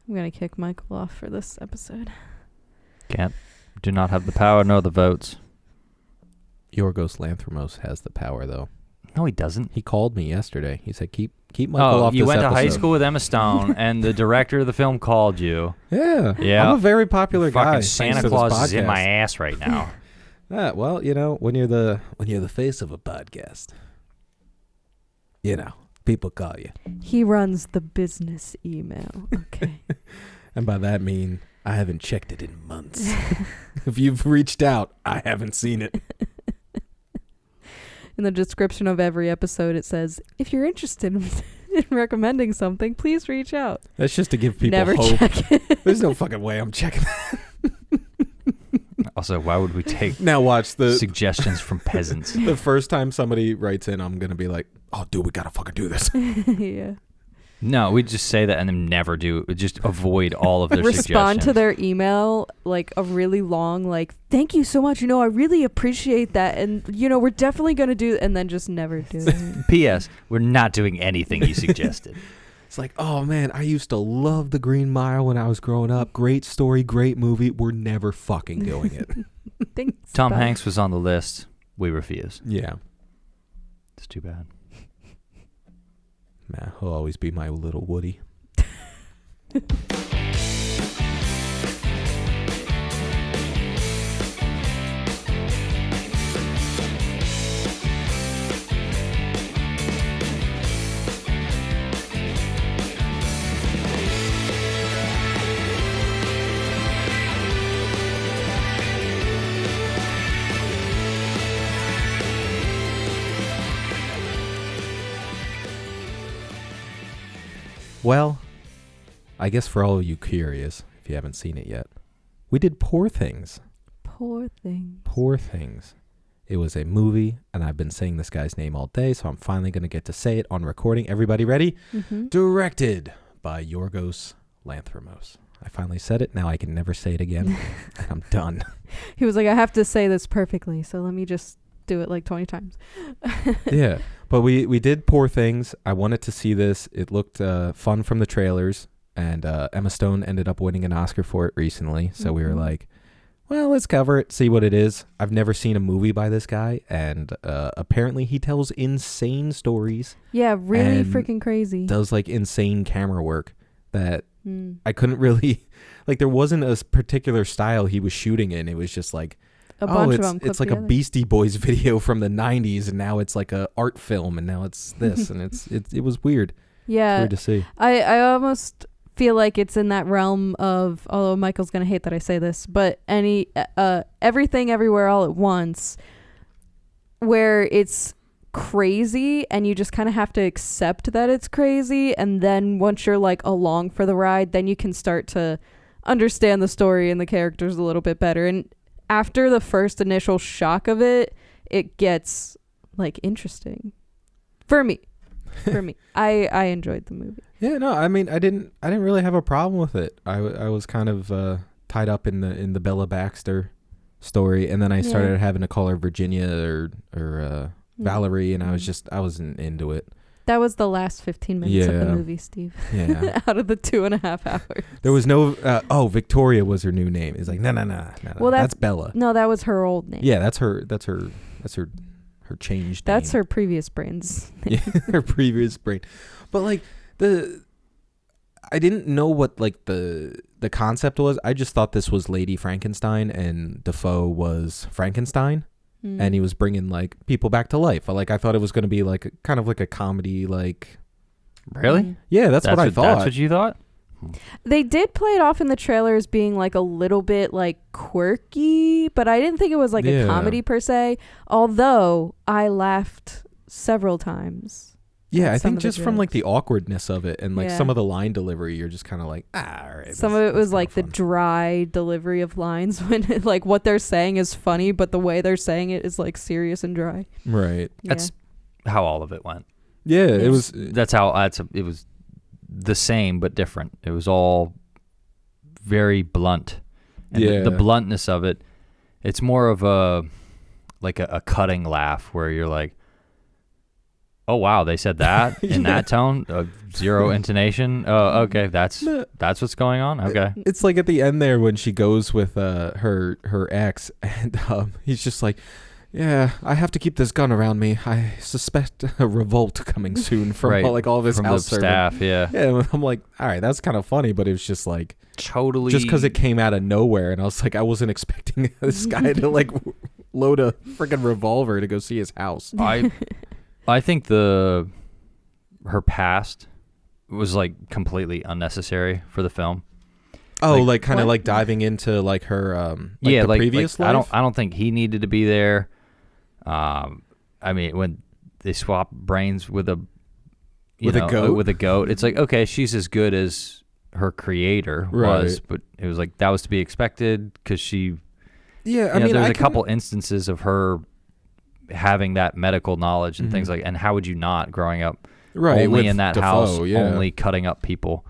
I'm going to kick Michael off for this episode. Can't. Do not have the power nor the votes. Yorgos Lanthimos has the power, though. No, he doesn't. He called me yesterday. He said, keep Michael off this you went episode. to high school with Emma Stone, and the director of the film called you. Yeah. Yeah. I'm a very popular guy. Fucking Santa Claus is in my ass right now. Well, you know, when you're the face of a podcast, you know, people call you. He runs the business email. Okay. And by that I mean I haven't checked it in months. If you've reached out, I haven't seen it. In the description of every episode, it says, if you're interested in recommending something, please reach out. That's just to give people Never hope. check it. There's no fucking way I'm checking that. Also, why would we take Now watch the suggestions from peasants? The first time somebody writes in, I'm going to be like, oh, dude, we got to fucking do this. Yeah. No, we just say that and then never do. Just avoid all of their Respond suggestions. to their email like a really long, like, thank you so much. I really appreciate that. And, we're definitely going to do, and then just never do it. P.S. We're not doing anything you suggested. It's like, oh, man, I used to love The Green Mile when I was growing up. Great story, great movie. We're never fucking doing it. Thanks, Tom bye. Hanks was on the list. We refuse. Yeah. It's too bad. Nah, he'll always be my little Woody. Well, I guess for all of you curious, if you haven't seen it yet, we did Poor Things. Poor thing. Poor Things. It was a movie, and I've been saying this guy's name all day, so I'm finally going to get to say it on recording. Everybody ready? Mm-hmm. Directed by Yorgos Lanthimos. I finally said it. Now I can never say it again, and I'm done. He was like, I have to say this perfectly, so let me just do it like 20 times. Yeah, but we did Poor Things. I wanted to see this. It looked fun from the trailers, and Emma Stone ended up winning an Oscar for it recently, so we were like, well, let's cover it, see what it is. I've never seen a movie by this guy, and apparently he tells insane stories. Yeah, really and freaking crazy. Does like insane camera work that I couldn't really, like there wasn't a particular style he was shooting in. It was just like, A bunch of them it's like together. a Beastie Boys video from the 90s, and now it's like a art film, and now it's this, and it was weird. Yeah. It's weird to see. I almost feel like it's in that realm of, although Michael's gonna hate that I say this, but Everything Everywhere All at Once, where it's crazy and you just kind of have to accept that it's crazy, and then once you're like along for the ride, then you can start to understand the story and the characters a little bit better. And after the first initial shock of it, it gets like interesting for me. I enjoyed the movie. Yeah, no, I mean, I didn't really have a problem with it. I was kind of tied up in the Bella Baxter story, and then I started having to call her Virginia or Valerie, and I wasn't into it. That was the last 15 minutes of the movie, Steve. Yeah. Out of the 2.5 hours. There was no Victoria was her new name. It's like no. Well, that's Bella. No, that was her old name. Yeah, that's her changed name. That's her previous brain's name. Yeah, her previous brain. But like I didn't know what like the concept was. I just thought this was Lady Frankenstein and Defoe was Frankenstein, and he was bringing like people back to life. I thought it was going to be like kind of like a comedy, like. Really? Yeah, that's what I thought. That's what you thought? They did play it off in the trailer as being like a little bit like quirky, but I didn't think it was like a comedy per se, although I laughed several times. Yeah, I think just from like the awkwardness of it and like some of the line delivery, you're just kind of like, all right. Some of it was like the dry delivery of lines when like what they're saying is funny, but the way they're saying it is like serious and dry. Right. That's how all of it went. Yeah, it was. It was the same but different. It was all very blunt. And the bluntness of it, it's more of a cutting laugh where you're like, oh wow, they said that in that tone, zero intonation. Oh, okay, that's what's going on. Okay, it's like at the end there when she goes with her ex, and he's just like, yeah, I have to keep this gun around me. I suspect a revolt coming soon from right. all of his from house the staff. Yeah, yeah. I'm like, all right, that's kind of funny, but it was just like totally just because it came out of nowhere, and I was like, I wasn't expecting this guy to like load a freaking revolver to go see his house. I think her past was like completely unnecessary for the film. Oh, like kind of like diving into like her yeah, the previous life? I don't think he needed to be there. I mean, when they swap brains with a goat, it's like, okay, she's as good as her creator was, but it was like that was to be expected because she. Yeah, I mean, there's a couple instances of her having that medical knowledge and things like, and how would you not growing up only in that house, only cutting up people?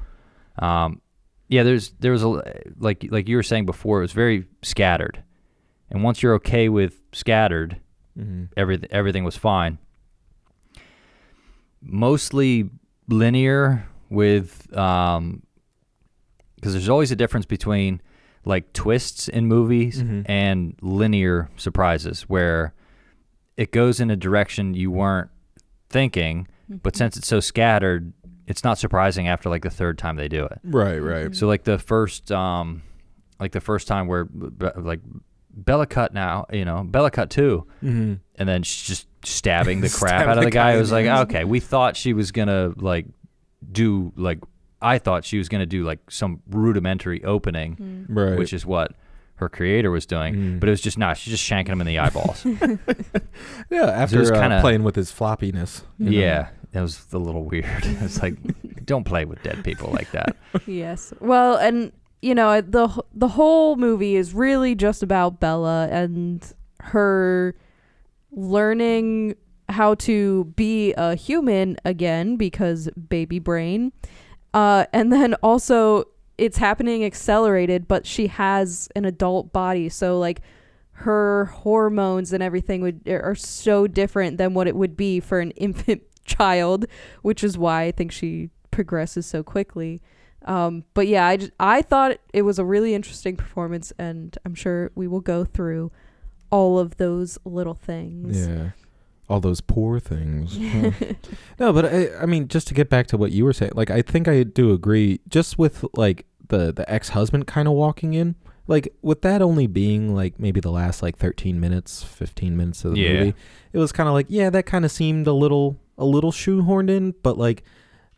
Yeah, there was a like you were saying before, it was very scattered, and once you're okay with scattered, everything was fine. Mostly linear with because there's always a difference between like twists in movies and linear surprises where it goes in a direction you weren't thinking, but since it's so scattered, it's not surprising after like the third time they do it. Right. So like the first time where like Bella cut too, and then she's just stabbing the crap out of the guy. It was like, okay, we thought she was gonna like do like. I thought she was going to do like some rudimentary opening, which is what her creator was doing, but it was just not. She's just shanking him in the eyeballs. Yeah, after playing with his floppiness. Yeah, that was a little weird. It's like, don't play with dead people like that. Yes. Well, and the whole movie is really just about Bella and her learning how to be a human again because baby brain. And then also it's happening accelerated, but she has an adult body. So like her hormones and everything are so different than what it would be for an infant child, which is why I think she progresses so quickly. But yeah, I thought it was a really interesting performance, and I'm sure we will go through all of those little things. Yeah. All those poor things. No, but I mean, just to get back to what you were saying, like, I think I do agree just with like the ex-husband kind of walking in, like with that only being like maybe the last like 15 minutes of the movie, it was kind of like, yeah, that kind of seemed a little shoehorned in, but like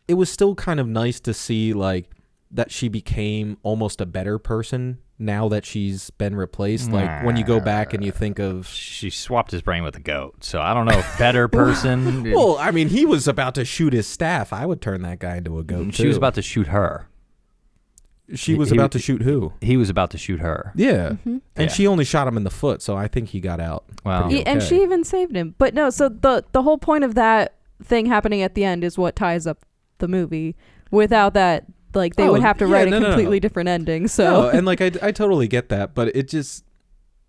it was still kind of nice to see like that she became almost a better person now that she's been replaced. Like when you go back and you think of, she swapped his brain with a goat, so I don't know if better person. Well, I mean, he was about to shoot his staff. I would turn that guy into a goat. She was about to shoot her. She was about to shoot who? He was about to shoot her. Yeah. And she only shot him in the foot, so I think he got out. Wow. Okay. And she even saved him. But no, so the whole point of that thing happening at the end is what ties up the movie. Without that, like, they would have to write a completely different ending. So no, and like I totally get that, but it just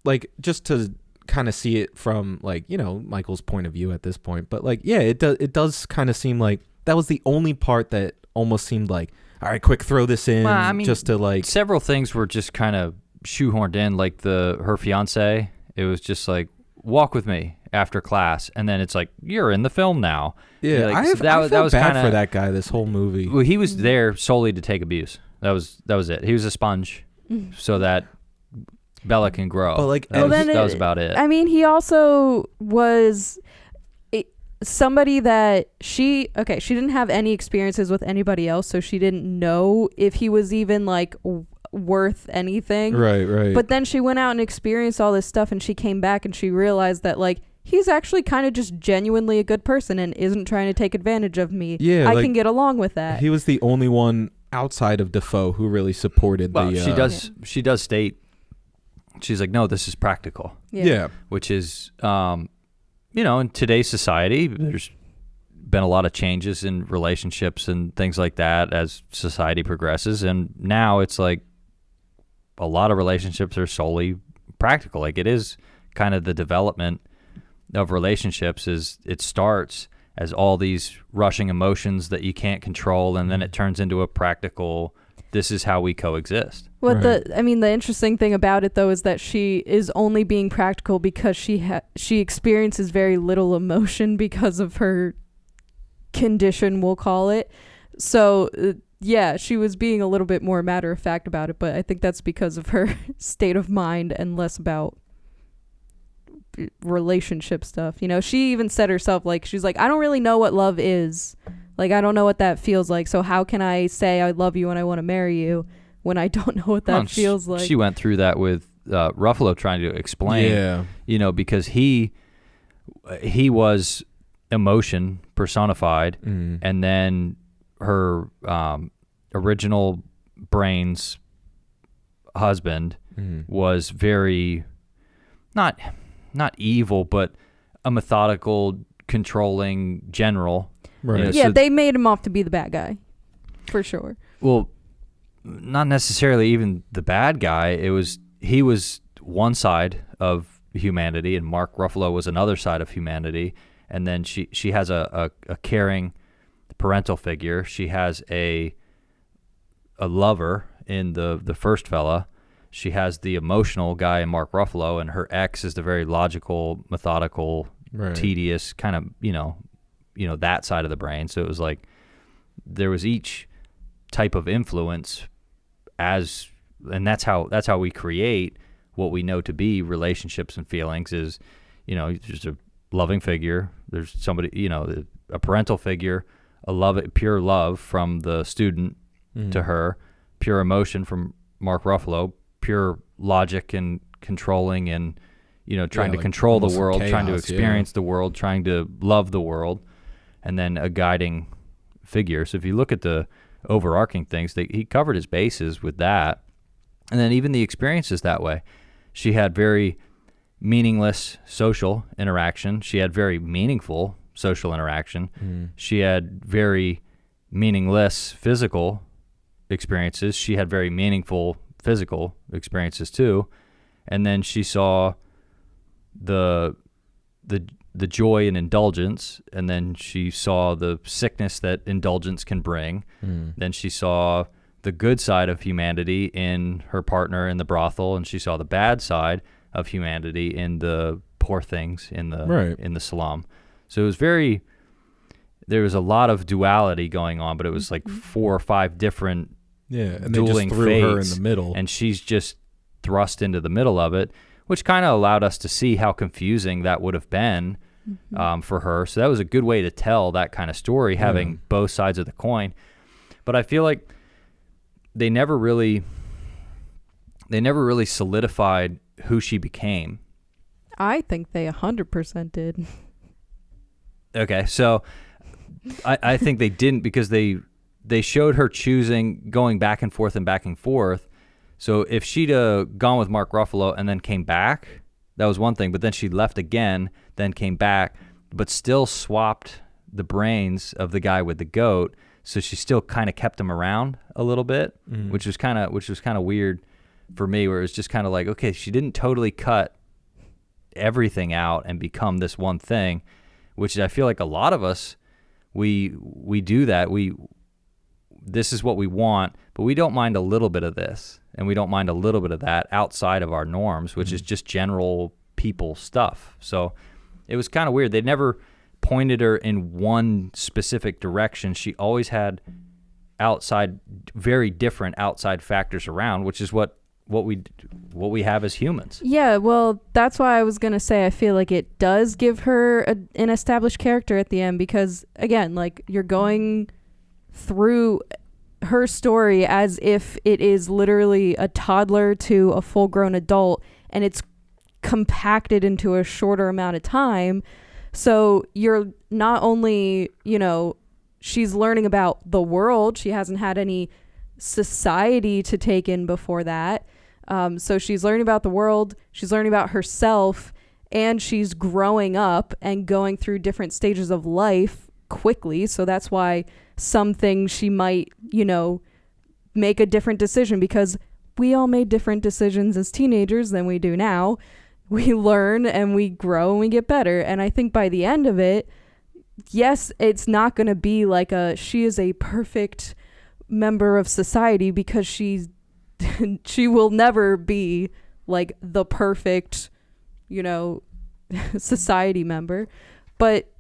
like just to kind of see it from like, Michael's point of view at this point, but like, yeah, it does kind of seem like that was the only part that almost seemed like, all right, quick, throw this in. Well, I mean, just to like, several things were just kind of shoehorned in, like her fiance. It was just like, walk with me after class, and then it's like, you're in the film now. Yeah, like, I felt bad for that guy this whole movie. Well, he was there solely to take abuse. That was it. He was a sponge so that Bella can grow. But like, that was about it. I mean, he also was somebody that she didn't have any experiences with anybody else, so she didn't know if he was even like worth anything. Right. But then she went out and experienced all this stuff, and she came back and she realized that like he's actually kind of just genuinely a good person and isn't trying to take advantage of me. Yeah, I can get along with that. He was the only one outside of Defoe who really supported she does state, she's like, no, this is practical. Yeah. Which is in today's society, there's been a lot of changes in relationships and things like that as society progresses, and now it's like a lot of relationships are solely practical. Like, it is kind of the development of relationships is it starts as all these rushing emotions that you can't control, and then it turns into a practical, this is how we coexist. What the interesting thing about it though is that she is only being practical because she experiences very little emotion because of her condition, we'll call it. So yeah, she was being a little bit more matter of fact about it, but I think that's because of her state of mind and less about relationship stuff. You know, she even said herself, like, she's like, I don't really know what love is. Like, I don't know what that feels like. So how can I say I love you and I want to marry you when I don't know what that feels like? She went through that with Ruffalo trying to explain, you know, because he was emotion personified, and then her original brain's husband was very not evil, but a methodical, controlling general. Right. You know, yeah, so they made him off to be the bad guy, for sure. Well, not necessarily even the bad guy. He was one side of humanity, and Mark Ruffalo was another side of humanity. And then she has a caring parental figure. She has a lover in the first fella. She has the emotional guy in Mark Ruffalo, and her ex is the very logical, methodical, tedious kind of, you know, that side of the brain. So it was like there was each type of influence and that's how we create what we know to be relationships and feelings is, you know, there's a loving figure, there's somebody, you know, a parental figure, pure love from the student to her, pure emotion from Mark Ruffalo, pure logic and controlling and, you know, trying to control the world, chaos, trying to experience the world, trying to love the world, and then a guiding figure. So if you look at the overarching things, he covered his bases with that. And then even the experiences that way. She had very meaningless social interaction. She had very meaningful social interaction. She had very meaningless physical experiences. She had very meaningful physical experiences too. And then she saw the joy in indulgence, and then she saw the sickness that indulgence can bring. Then she saw the good side of humanity in her partner in the brothel, and she saw the bad side of humanity in the poor things in the slum. So it was there was a lot of duality going on, but it was like 4 or 5 different and dueling they just threw her in fates, the middle, and she's just thrust into the middle of it, which kind of allowed us to see how confusing that would have been for her. So that was a good way to tell that kind of story, having both sides of the coin. But I feel like they never really solidified who she became. I think they 100% did. Okay, so I think they didn't, because they showed her going back and forth and back and forth. So if she'd gone with Mark Ruffalo and then came back, that was one thing. But then she left again, then came back, but still swapped the brains of the guy with the goat. So she still kind of kept him around a little bit, which was kind of weird for me, where it was just kind of like, okay, she didn't totally cut everything out and become this one thing, which I feel like a lot of us, we do that. This is what we want, but we don't mind a little bit of this, and we don't mind a little bit of that outside of our norms, which is just general people stuff. So it was kind of weird. They never pointed her in one specific direction. She always had very different outside factors around, which is what we have as humans. Yeah, well, that's why I was going to say I feel like it does give her an established character at the end, because, again, like, you're going through her story as if it is literally a toddler to a full-grown adult, and it's compacted into a shorter amount of time. So you're not only, you know, she's learning about the world. She hasn't had any society to take in before that. So she's learning about the world, she's learning about herself, and she's growing up and going through different stages of life quickly. So that's why some things she might, you know, make a different decision, because we all made different decisions as teenagers than we do now. We learn and we grow and we get better. And I think by the end of it, yes, it's not going to be like she is a perfect member of society, because she will never be like the perfect, society member, but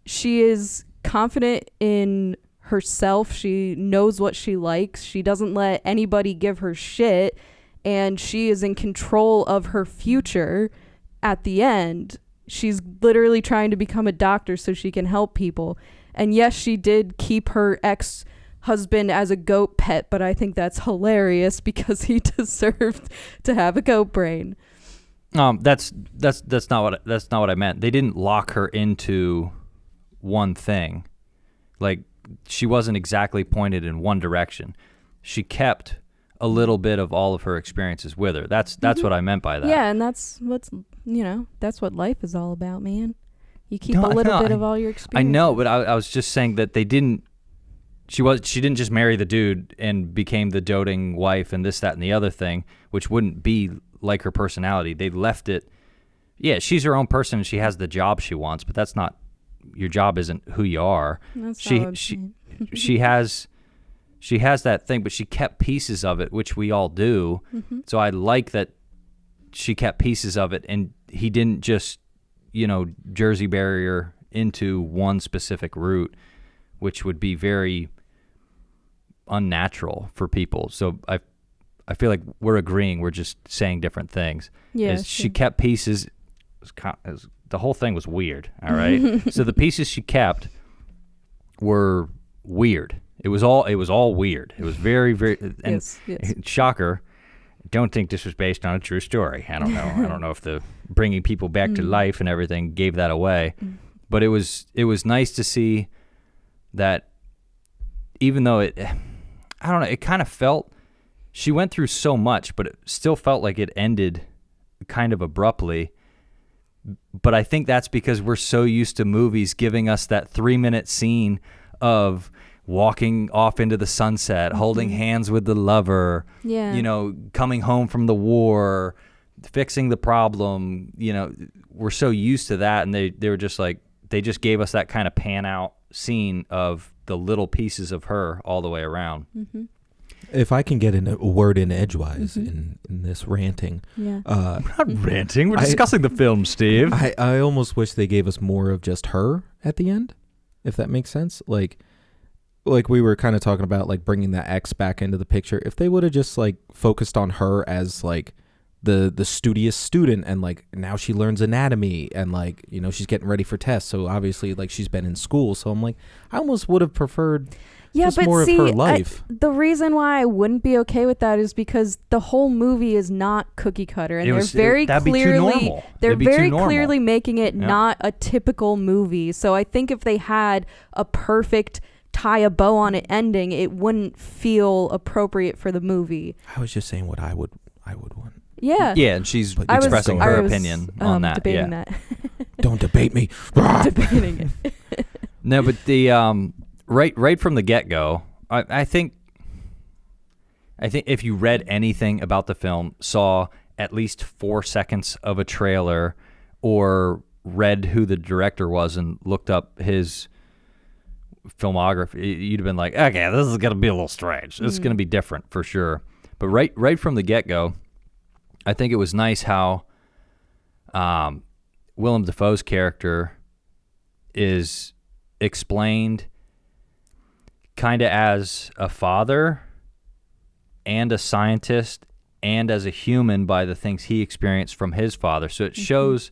she is confident in herself. She knows what she likes. She doesn't let anybody give her shit, and she is in control of her future. At the end, she's literally trying to become a doctor so she can help people. And yes, she did keep her ex-husband as a goat pet, but I think that's hilarious because he deserved to have a goat brain. That's not what I meant. They didn't lock her into one thing. Like, she wasn't exactly pointed in one direction. She kept a little bit of all of her experiences with her. That's what I meant by that. Yeah, and that's that's what life is all about, man. You keep a little bit of all your experiences. I know, but I was just saying that they didn't. She didn't just marry the dude and became the doting wife and this, that, and the other thing, which wouldn't be like her personality. They left it. Yeah, she's her own person and she has the job she wants, but that's not. Your job isn't who you are. That's she has that thing, but she kept pieces of it, which we all do. Mm-hmm. So I like that she kept pieces of it, and he didn't just, Jersey barrier into one specific route, which would be very unnatural for people. So I feel like we're agreeing. We're just saying different things. Yeah, she kept pieces. The whole thing was weird. All right. So the pieces she kept were weird. It was all weird. It was very, very, and yes. Shocker. Don't think this was based on a true story. I don't know. I don't know if the bringing people back to life and everything gave that away, but it was nice to see that, even though I don't know, it kind of felt, she went through so much, but it still felt like it ended kind of abruptly. But I think that's because we're so used to movies giving us that 3-minute scene of walking off into the sunset, holding hands with the lover, coming home from the war, fixing the problem. We're so used to that, and they were just like, they just gave us that kind of pan out scene of the little pieces of her all the way around. Mm-hmm. If I can get a word in edgewise in this ranting. Yeah. We're not ranting. We're discussing the film, Steve. I almost wish they gave us more of just her at the end, if that makes sense. Like we were kind of talking about, like, bringing that ex back into the picture. If they would have just, like, focused on her as, like, the studious student, and, like, now she learns anatomy, and, like, she's getting ready for tests. So obviously, like, she's been in school. So I'm like, I almost would have preferred just more of her life. The reason why I wouldn't be okay with that is because the whole movie is not cookie cutter, and they're very clearly making it not a typical movie. So I think if they had a perfect tie a bow on it ending, it wouldn't feel appropriate for the movie. I was just saying what I would want. Yeah. Yeah, and she's expressing her opinion on that. Debating that. Don't debate me. Debating it. No, but the right from the get-go, I think if you read anything about the film, saw at least 4 seconds of a trailer, or read who the director was and looked up his filmography, you'd have been like, okay, this is going to be a little strange. This is going to be different for sure. But right from the get-go, I think it was nice how Willem Dafoe's character is explained kind of as a father and a scientist and as a human by the things he experienced from his father. So it shows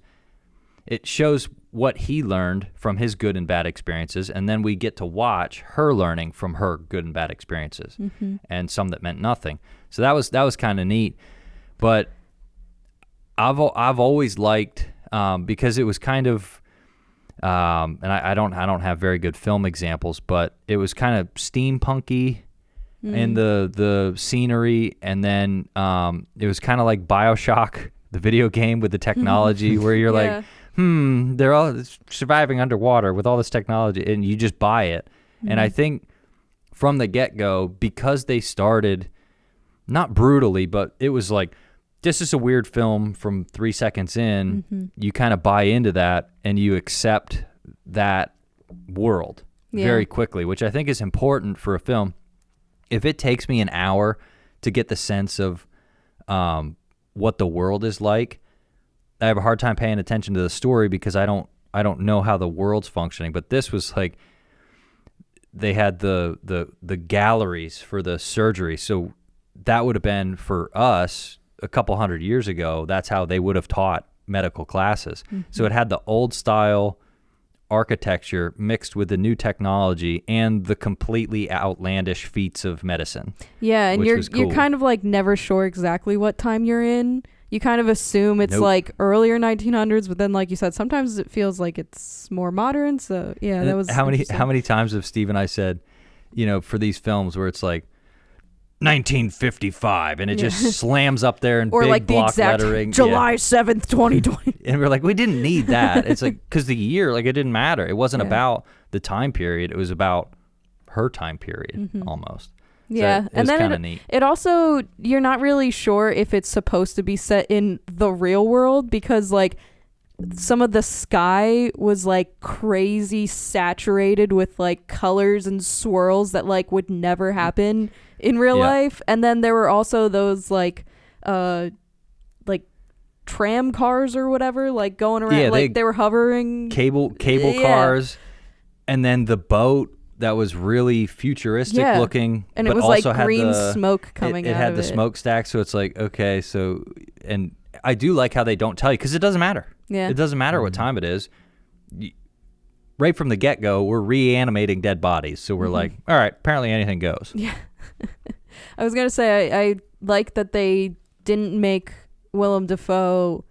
what he learned from his good and bad experiences, and then we get to watch her learning from her good and bad experiences, and some that meant nothing. So that was kind of neat. But I've always liked, because it was kind of, and I don't have very good film examples, but it was kind of steampunky in the scenery, and then it was kind of like BioShock, the video game, with the technology, where you're like, they're all surviving underwater with all this technology, and you just buy it. And I think from the get-go, because they started not brutally, but it was like, this is a weird film from 3 seconds in, you kind of buy into that, and you accept that world very quickly, which I think is important for a film. If it takes me an hour to get the sense of what the world is like, I have a hard time paying attention to the story because I don't know how the world's functioning. But this was like, they had the galleries for the surgery, so that would have been for us a couple 100 years ago. That's how they would have taught medical classes. Mm-hmm. So it had the old style architecture mixed with the new technology and the completely outlandish feats of medicine. Yeah, and you're kind of like never sure exactly what time you're in. You kind of assume it's like earlier 1900s, but then, like you said, sometimes it feels like it's more modern. So yeah, that was how many times have Steve and I said, for these films where it's like 1955 and it just slams up there in or big like the block exact lettering, July 7th, 2020, and we're like, we didn't need that. It's like, because the year, like, it didn't matter. It wasn't about the time period. It was about her time period almost. Yeah, so and then it also, you're not really sure if it's supposed to be set in the real world because like some of the sky was like crazy saturated with like colors and swirls that like would never happen in real life. And then there were also those like tram cars or whatever, like going around, they were hovering cable cars, and then the boat that was really futuristic looking, and it was also like green had smoke coming out of it. It had the smokestack, so it's like, okay, so, and I do like how they don't tell you, because it doesn't matter. Yeah. It doesn't matter what time it is. Right from the get-go, we're reanimating dead bodies, so we're like, all right, apparently anything goes. Yeah. I was going to say, I like that they didn't make Willem Dafoe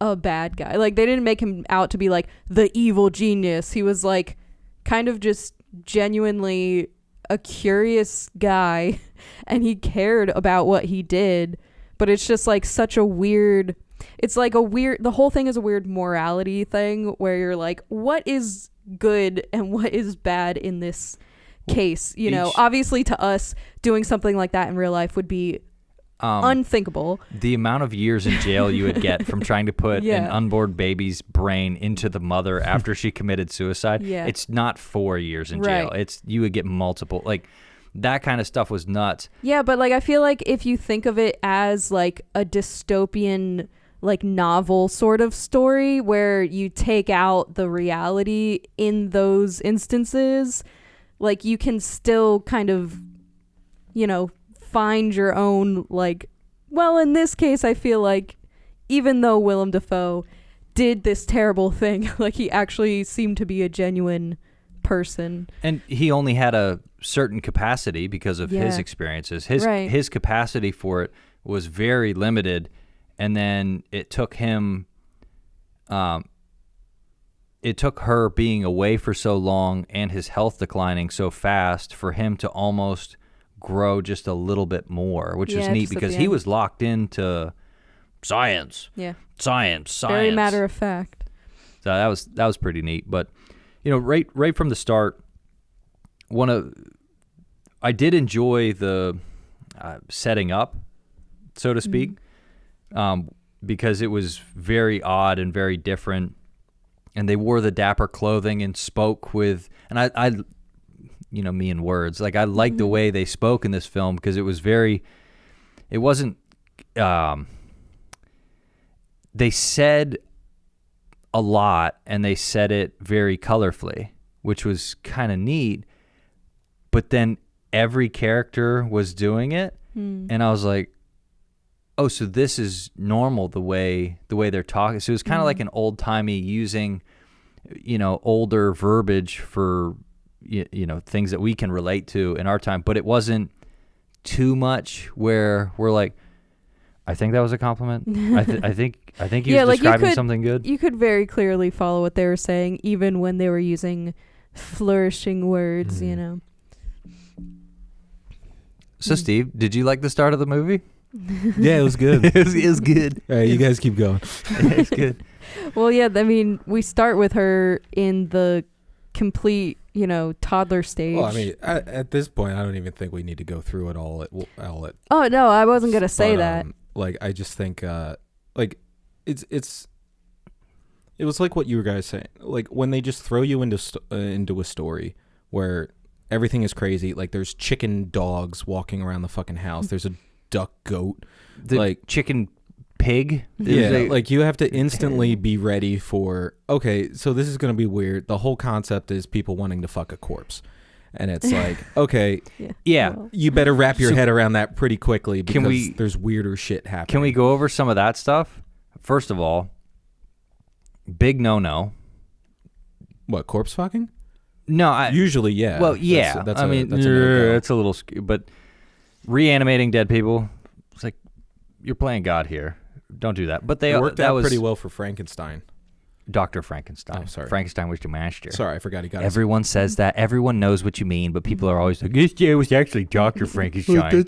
a bad guy. Like, they didn't make him out to be like the evil genius. He was like kind of just genuinely a curious guy, and he cared about what he did, but it's just like such a weird, it's like the whole thing is a weird morality thing where you're like, what is good and what is bad in this case? Obviously to us, doing something like that in real life would be unthinkable. The amount of years in jail you would get from trying to put an unborn baby's brain into the mother after she committed suicide. It's not 4 years in jail. You would get multiple, like, that kind of stuff was nuts. Yeah, but like, I feel like if you think of it as like a dystopian, like, novel sort of story where you take out the reality in those instances, like, you can still kind of, find your own, like, well, in this case, I feel like even though Willem Dafoe did this terrible thing, like, he actually seemed to be a genuine person. And he only had a certain capacity because of his experiences. His capacity for it was very limited, and then it took him, it took her being away for so long and his health declining so fast for him to almost grow just a little bit more, which was neat because he was locked into science. Yeah. Science. Very matter of fact. So that was pretty neat. But right from the start, I did enjoy the setting up, so to speak, because it was very odd and very different, and they wore the dapper clothing and spoke with, and I me and words, like, I liked the way they spoke in this film because it wasn't, they said a lot and they said it very colorfully, which was kind of neat, but then every character was doing it, and I was like, oh, so this is normal, the way they're talking. So it was kind of like an old-timey using, older verbiage for, things that we can relate to in our time, but it wasn't too much where we're like, I think that was a compliment. I think he was describing something good. You could very clearly follow what they were saying, even when they were using flourishing words, So, Steve, did you like the start of the movie? Yeah, it was good. it was good. All right, you guys keep going. It's good. Well, yeah, I mean, we start with her in the complete, toddler stage. Well, I mean, at this point, I don't even think we need to go through it all. Oh no, I wasn't gonna say that. Like, I just think, like, it's It was like what you were guys saying. Like when they just throw you into a story where everything is crazy. Like there's chicken dogs walking around the fucking house. There's a duck goat. The chicken pig. Yeah, like you have to instantly be ready for, okay, so this is going to be weird. The whole concept is people wanting to fuck a corpse. And it's like, okay, yeah, you better wrap your head around that pretty quickly because there's weirder shit happening. Can we go over some of that stuff? First of all, big no-no. What, corpse fucking? No, usually, yeah. Well, yeah. That's a little, but reanimating dead people, it's like you're playing God here. Don't do that. But it worked out pretty well for Frankenstein. Dr. Frankenstein. Oh, sorry. Frankenstein was the master. Sorry, I forgot he got Everyone says that. Everyone knows what you mean, but people are always like, it was actually Dr. Frankenstein.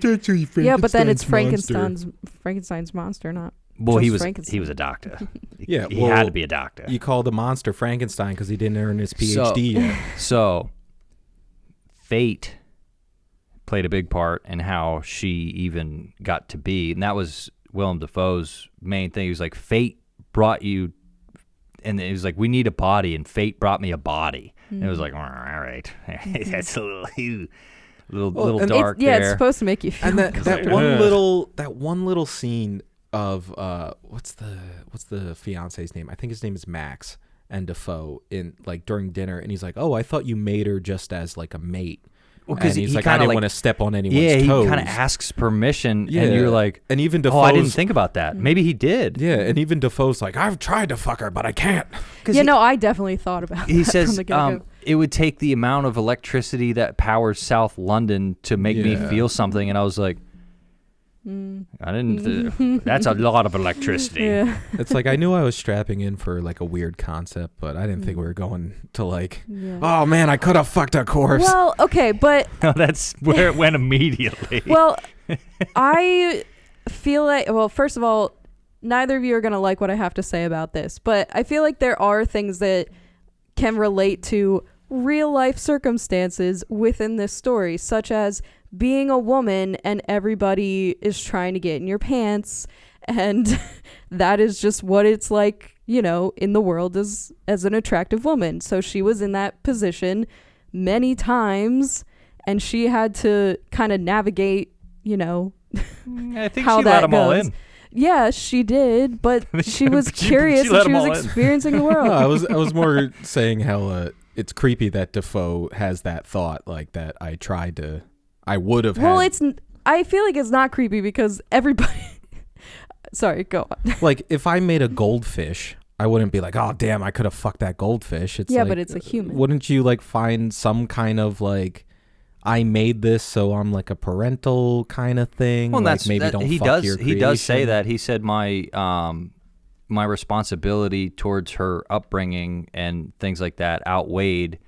Yeah, but then it's Frankenstein's monster, not well, he was Frankenstein. A doctor. Yeah, he had to be a doctor. You call the monster Frankenstein because he didn't earn his PhD yet. So, fate played a big part in how she even got to be, and that was Willem Dafoe's main thing. He was like, fate brought you, and it was like, we need a body, and fate brought me a body. And it was like, all right, that's a little dark. It's supposed to make you feel. And that one little scene of what's the fiance's name? I think his name is Max, and Dafoe in like during dinner, and he's like, oh, I thought you made her just as like a mate. Well, because he's like, I didn't want to step on anyone's toes. Yeah, he kind of asks permission, and you're like, and even Dafoe's, I didn't think about that. Maybe he did. Yeah, and even Dafoe's like, I've tried to fuck her, but I can't. I definitely thought about. He that says from the get-go. It would take the amount of electricity that powers South London to make me feel something, and I was like, I didn't. That's a lot of electricity. Yeah. It's like I knew I was strapping in for like a weird concept, but I didn't think we were going to like. Yeah. Oh man, I could have fucked a corpse. Well, okay, but no, that's where it went immediately. Well, I feel like. Well, first of all, neither of you are gonna like what I have to say about this, but I feel like there are things that can relate to real life circumstances within this story, such as being a woman and everybody is trying to get in your pants, and that is just what it's like, in the world as an attractive woman. So she was in that position many times, and she had to kind of navigate, I think how she that let them goes. all in. Yeah, she did, but she was curious and she was experiencing the world. No, I was more saying how it's creepy that Dafoe has that thought, like that I would have had. Well, I feel like it's not creepy because everybody. Sorry, go on. Like if I made a goldfish, I wouldn't be like, oh damn, I could have fucked that goldfish. It's but it's a human. Wouldn't you like find some kind of like, I made this, so I'm like a parental kind of thing? Well, like maybe don't fuck your creation? He does say that. He said my responsibility towards her upbringing and things like that outweighed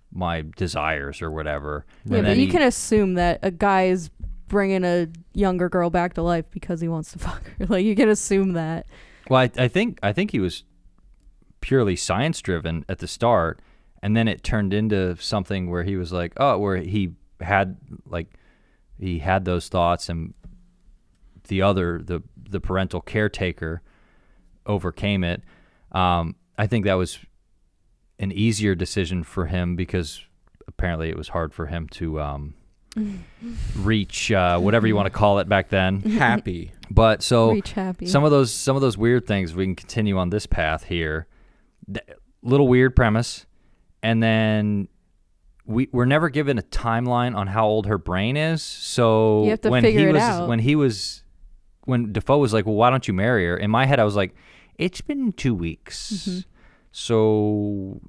my desires or whatever. Yeah, but you can assume that a guy is bringing a younger girl back to life because he wants to fuck her. Like, you can assume that. Well, I think he was purely science driven at the start, and then it turned into something where he was like, where he had those thoughts, and the parental caretaker overcame it. I think that was an easier decision for him because apparently it was hard for him to reach whatever you want to call it back then. Happy. But so reach happy. Some of those weird things, we can continue on this path here. Little weird premise, and then we're never given a timeline on how old her brain is. So you have to figure it out. When Dafoe was like, well, why don't you marry her? In my head, I was like, it's been 2 weeks. Mm-hmm. So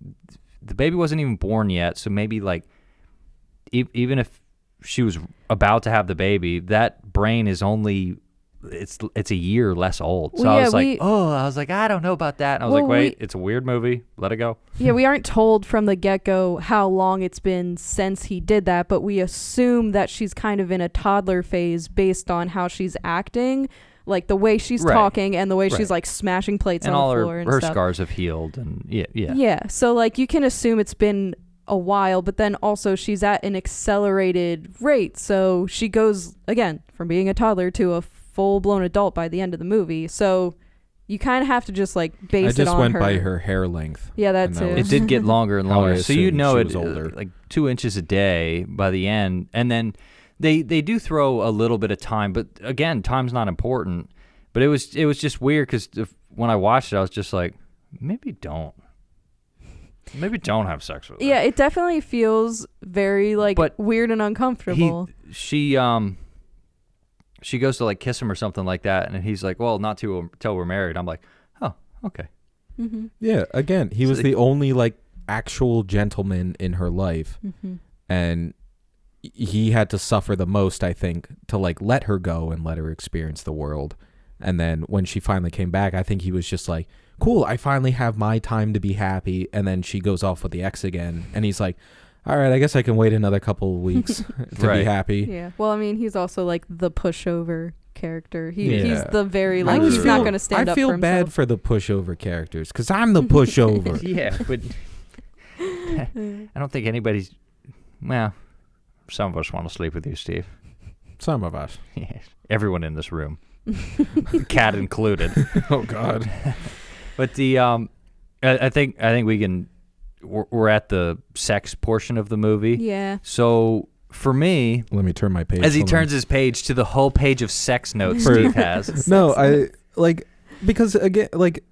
the baby wasn't even born yet. So maybe like, even if she was about to have the baby, that brain is only, it's a year less old. So I was like, I don't know about that. And I was like, wait, it's a weird movie. Let it go. Yeah, we aren't told from the get-go how long it's been since he did that, but we assume that she's kind of in a toddler phase based on how she's acting. Like the way she's talking and the way she's like smashing plates and on the floor and her stuff. Scars have healed and yeah. Yeah, so like you can assume it's been a while, but then also she's at an accelerated rate. So she goes again from being a toddler to a full-blown adult by the end of the movie. So you kind of have to just like base I it just on went her. by her hair length. Yeah, that and too. was- It did get longer and How I longer, so you assumed know she it was older. like 2 inches a day by the end, and then they do throw a little bit of time, but again, time's not important. But it was just weird because when I watched it, I was just like, maybe don't have sex with her. Yeah, it definitely feels very like But weird and uncomfortable. She goes to like kiss him or something like that, and he's like, well, not till we're married. I'm like, oh, okay. Mm-hmm. Yeah, again, he was So- the only like actual gentleman in her life, Mm-hmm. and he had to suffer the most, I think, to like let her go and let her experience the world. And then when she finally came back, I think he was just like, cool, I finally have my time to be happy. And then she goes off with the ex again, and he's like, all right, I guess I can wait another couple of weeks to Right. be happy. Yeah. Well, I mean, he's also like the pushover character. Yeah. He's the very I like always he's not feel- going to stand I up feel for bad himself. for the pushover characters because I'm the pushover. Yeah, but I don't think anybody's. Well, some of us want to sleep with you, Steve. Some of us. Yes, everyone in this room, cat included. Oh God. But the I think we can. We're at the sex portion of the movie. Yeah. So for me, Let me turn my page. as he Hold on. turns his page to the whole page of sex notes For- Steve has. No, I like because again, like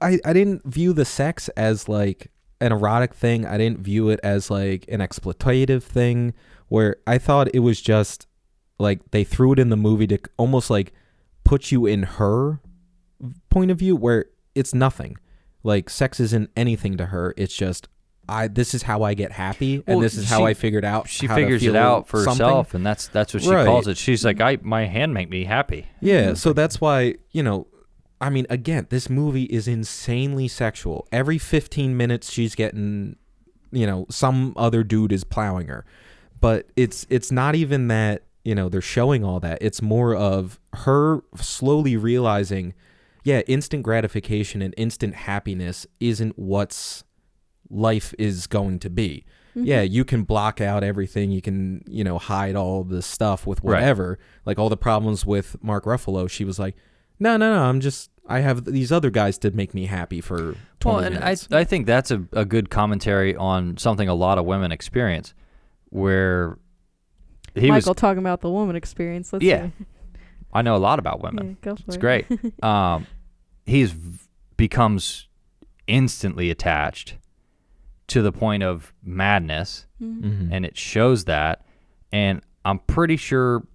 I didn't view the sex as like an erotic thing. I didn't view it as like an exploitative thing. Where I thought it was just like they threw it in the movie to almost like put you in her point of view, where it's nothing. Like sex isn't anything to her. It's just this is how I get happy, and Well, this is how she- I figured out. She how to figures it feel out for something. herself, and that's what she Right. calls it. She's like, my hand make me happy. Yeah, so that's why, I mean, again, this movie is insanely sexual. Every 15 minutes she's getting, some other dude is plowing her. But it's not even that, they're showing all that. It's more of her slowly realizing, yeah, instant gratification and instant happiness isn't what's life is going to be. Mm-hmm. Yeah, you can block out everything. You can, hide all the stuff with whatever. Like all the problems with Mark Ruffalo, she was like, no, I have these other guys to make me happy for 20 minutes. I think that's a good commentary on something a lot of women experience, where Michael talking about the woman experience. Let's Yeah. see. I know a lot about women. Yeah, go for It's it. great. Becomes instantly attached to the point of madness, Mhm. Mhm. and it shows that. And I'm pretty sure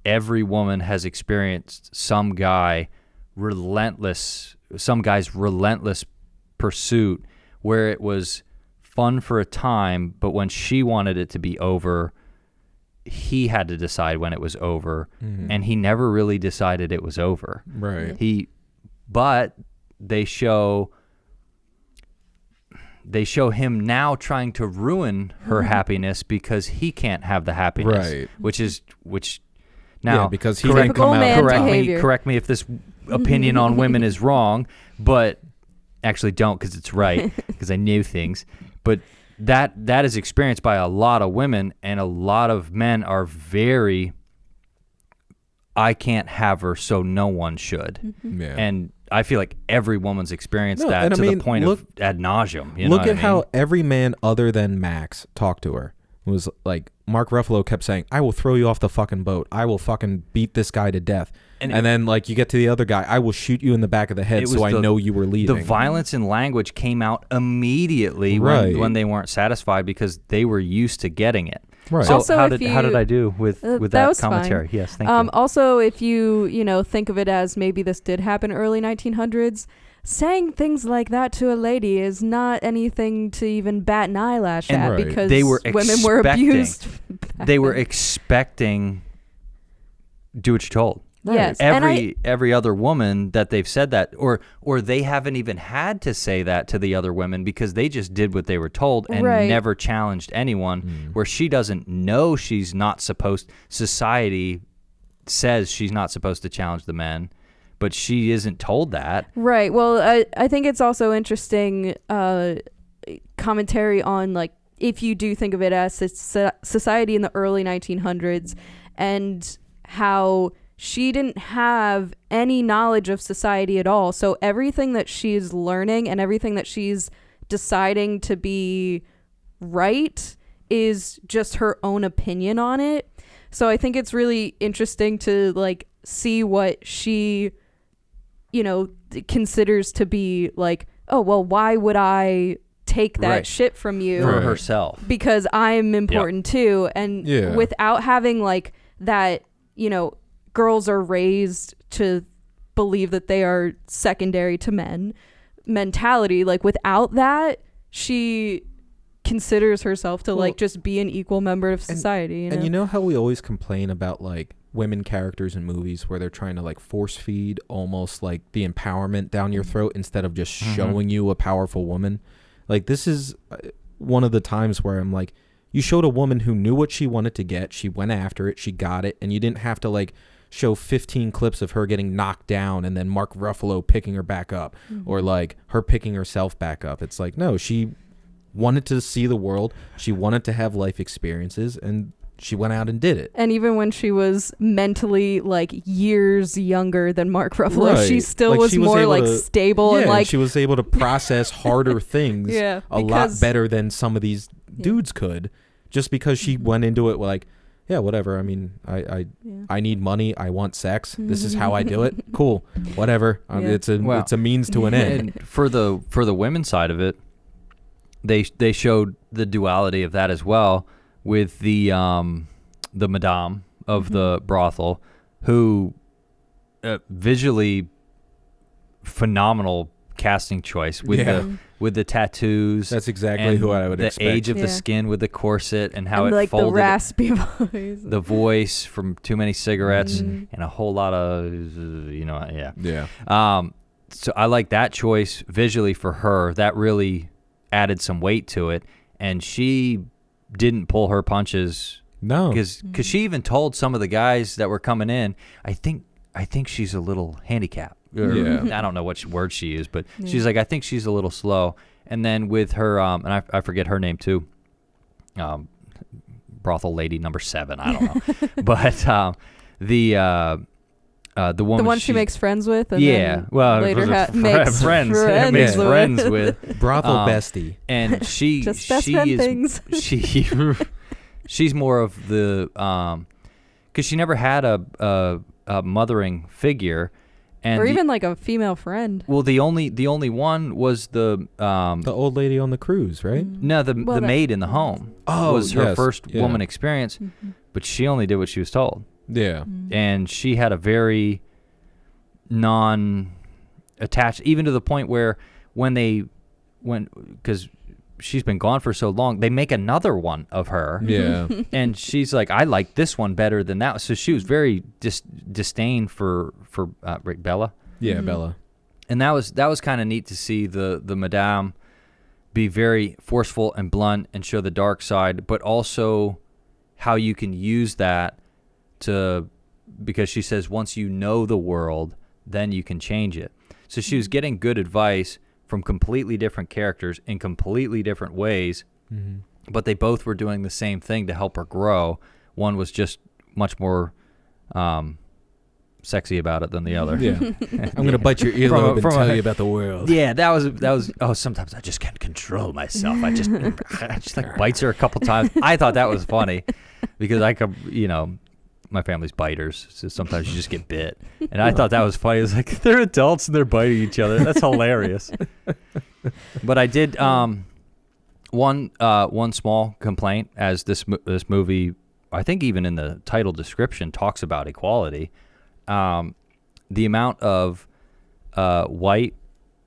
every woman has experienced some guy's relentless pursuit where it was fun for a time, but when she wanted it to be over, he had to decide when it was over, Mhm. and he never really decided it was over. Right. But they show him now trying to ruin her happiness because he can't have the happiness, Right. which now Yeah, because he correct, didn't come Typical man out. behavior. correct me if this opinion on women is wrong, but actually don't, because it's right, because I knew things. But that is experienced by a lot of women, and a lot of men are very, I can't have her, so no one should. Yeah. And I feel like every woman's experienced No, that and I to mean, the point look- of ad nauseum. Look at how every man other than Max talked to her. It was like Mark Ruffalo kept saying, I will throw you off the fucking boat. I will fucking beat this guy to death. And And then like you get to the other guy, I will shoot you in the back of the head It so was I the- know you were leaving. the violence in language came out immediately Right. when they weren't satisfied because they were used to getting it. Right. So Also, how if did I do with that that was fine. commentary? Yes, thank you. Also, if you think of it as maybe this did happen early 1900s, saying things like that to a lady is not anything to even bat an eyelash And at, Right. because They were women were expecting- abused. back They were then. expecting do what you're told. Yes, and Every other woman that they've said that, or they haven't even had to say that to the other women because they just did what they were told and Right. never challenged anyone. Where she doesn't know she's not supposed. Society says she's not supposed to challenge the men, but she isn't told that. Right. Well, I think it's also interesting commentary on, like, if you do think of it as society in the early 1900s and how she didn't have any knowledge of society at all. So everything that she's learning and everything that she's deciding to be right is just her own opinion on it. So I think it's really interesting to like see what she, you know, considers to be like, oh, well, why would I take that shit from you? For herself. Because I'm important too. And without having like that, you know, girls are raised to believe that they are secondary to men mentality. Like without that, she considers herself to like just be an equal member of society. And you know how we always complain about like women characters in movies where they're trying to like force feed almost like the empowerment down your throat instead of just showing you a powerful woman. Like this is one of the times where I'm like, you showed a woman who knew what she wanted to get. She went after it. She got it. And you didn't have to like show 15 clips of her getting knocked down and then Mark Ruffalo picking her back up or like her picking herself back up. It's like, no, she wanted to see the world. She wanted to have life experiences, and she went out and did it. And even when she was mentally like years younger than Mark Ruffalo, she still was more like stable and like she was able to process harder things a lot better than some of these dudes could, just because she went into it like, yeah, whatever. I mean, I need money. I want sex. This is how I do it. Cool. Whatever. It's a means to an end. And for the women's side of it, they showed the duality of that as well with the madame of the brothel, who visually phenomenal casting choice with the tattoos. That's exactly who I would expect. The age of the skin with the corset and how and it like folded. The raspy voice. The voice from Too Many Cigarettes and a whole lot of, so I like that choice visually for her. That really added some weight to it, and she didn't pull her punches. No, because she even told some of the guys that were coming in, I think she's a little handicapped. I don't know what word she used, but she's like, I think she's a little slow. And then with her, and I forget her name too, brothel lady number 7. I don't know, but the woman, the one she makes friends with, and later makes friends with brothel bestie, and she just best friend things. She's more of the because she never had a mothering figure, and or even like a female friend. Well, the only one was the old lady on the cruise, right? No, the maid in the home was her first woman experience, but she only did what she was told. Yeah. And she had a very non-attached, even to the point where because she's been gone for so long, they make another one of her. Yeah. And she's like, I like this one better than that. So she was very disdain for Bella. Yeah, Bella. And that was kind of neat to see the madame be very forceful and blunt and show the dark side, but also how you can use that because she says once you know the world, then you can change it. So she was getting good advice from completely different characters in completely different ways, but they both were doing the same thing to help her grow. One was just much more sexy about it than the other. Yeah. I'm going to bite your earlobe and tell you about the world. Yeah, that was sometimes I just can't control myself. I just like bites her a couple times. I thought that was funny because I could, my family's biters, so sometimes you just get bit. And I thought that was funny. It was like, they're adults and they're biting each other. That's hilarious. But I did one small complaint, as this movie, I think even in the title description, talks about equality. The amount of white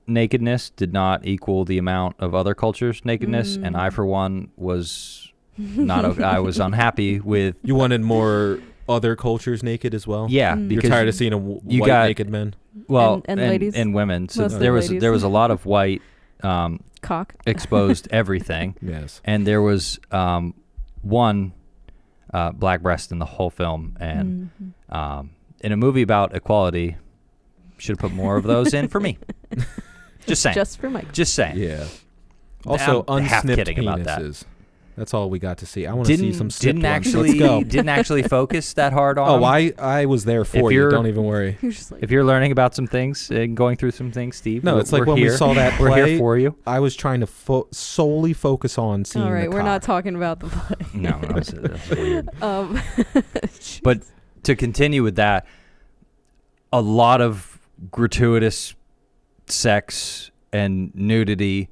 nakedness did not equal the amount of other cultures' nakedness, and I, for one, was not. I was unhappy with. You wanted more other cultures naked as well? Yeah, because you're tired of seeing white naked men. Well, and ladies and women. So Mostly there was ladies. there was a lot of white cock exposed everything. Yes, and there was one black breast in the whole film, and in a movie about equality, should have put more of those in for me. Just saying. Just for Mike. Just saying. Yeah. Also, I'm half unsnipped kidding penises. about that. That's all we got to see. I want to see some stiff didn't ones. actually Let's go. didn't actually focus that hard on. Oh, him. I was there for you. Don't even worry. If you're learning about some things and going through some things, Steve. No, it's like when here. we saw that play. We're here for you. I was trying to solely focus on seeing. All right, the we're not cock. talking about the play. No, that's weird. But But to continue with that, a lot of gratuitous sex and nudity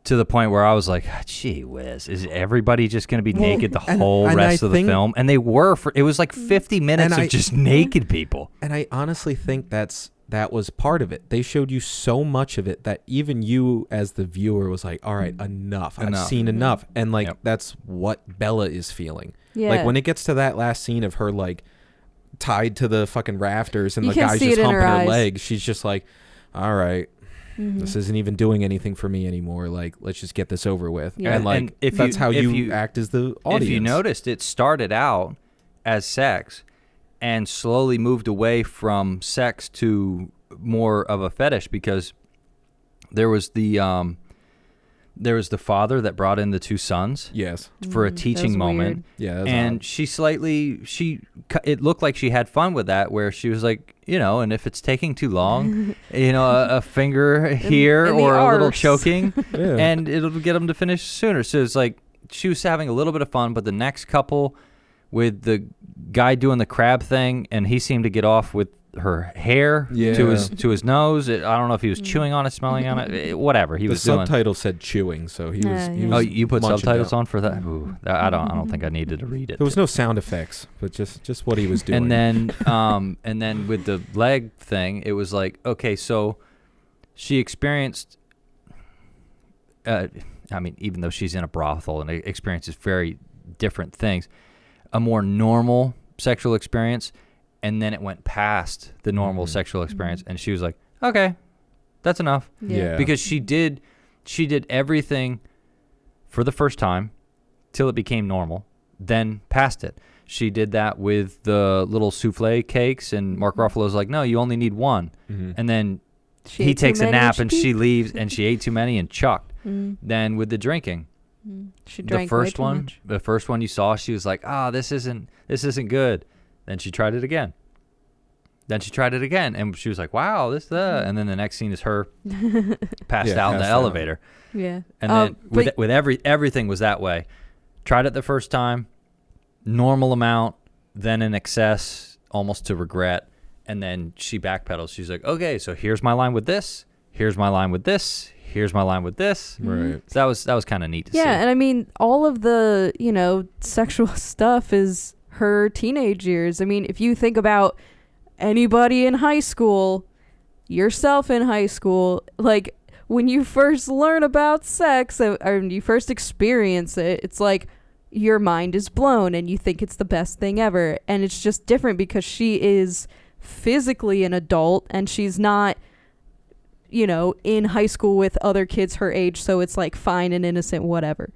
to the point where I was like, gee whiz, is everybody just going to be naked the whole rest of the film? And they were. It was like 50 minutes of just naked people. And I honestly think that was part of it. They showed you so much of it that even you as the viewer was like, all right, enough. I've seen enough. And like, that's what Bella is feeling. Yeah. Like when it gets to that last scene of her like tied to the fucking rafters and You the can guy's see just it in humping her her eyes. legs, she's just like, all right. This isn't even doing anything for me anymore. Like, let's just get this over with. Yeah. And like, And if that's how if you act as the audience. If you noticed, it started out as sex and slowly moved away from sex to more of a fetish, because there was the father that brought in the two sons Yes. for a teaching moment. Yeah. That's And odd. it looked like she had fun with that, where she was like, and if it's taking too long, a finger here in the or a little arse. choking, Yeah. and it'll get them to finish sooner. So it's like she was having a little bit of fun, but the next couple with the guy doing the crab thing, and he seemed to get off with her hair to his nose. I don't know if he was chewing on it, smelling on it, whatever he was doing. The subtitle said chewing, so he was. He Yeah. was Oh, you put munching subtitles down. on for that? Ooh, I don't think I needed to read it. There was no sound effects, but just what he was doing. And then with the leg thing, it was like, okay, so she experienced. Even though she's in a brothel and experiences very different things, a more normal sexual experience, and then it went past the normal sexual experience, and she was like, okay, that's enough. Yeah. Because she did everything for the first time till it became normal, then past it. She did that with the little souffle cakes, and Mark Ruffalo's like, no, you only need one. And then he takes a nap and she leaves, and she ate too many and chucked. Then with the drinking, she drank the way first too one, much. the first one you saw, she was like, this isn't good. Then she tried it again. Then she tried it again, and she was like, wow, and then the next scene is her passed out in the elevator. Yeah. And then with everything was that way. Tried it the first time, normal amount, then in excess, almost to regret, and then she backpedals. She's like, okay, so here's my line with this, here's my line with this, here's my line with this. Right. So that was kind of neat to see. Yeah, and I mean, all of the, sexual stuff is her teenage years. I mean, if you think about anybody in high school, yourself in high school, like when you first learn about sex or when you first experience it, it's like your mind is blown and you think it's the best thing ever. And it's just different because she is physically an adult and she's not, in high school with other kids her age. So it's like fine and innocent, whatever.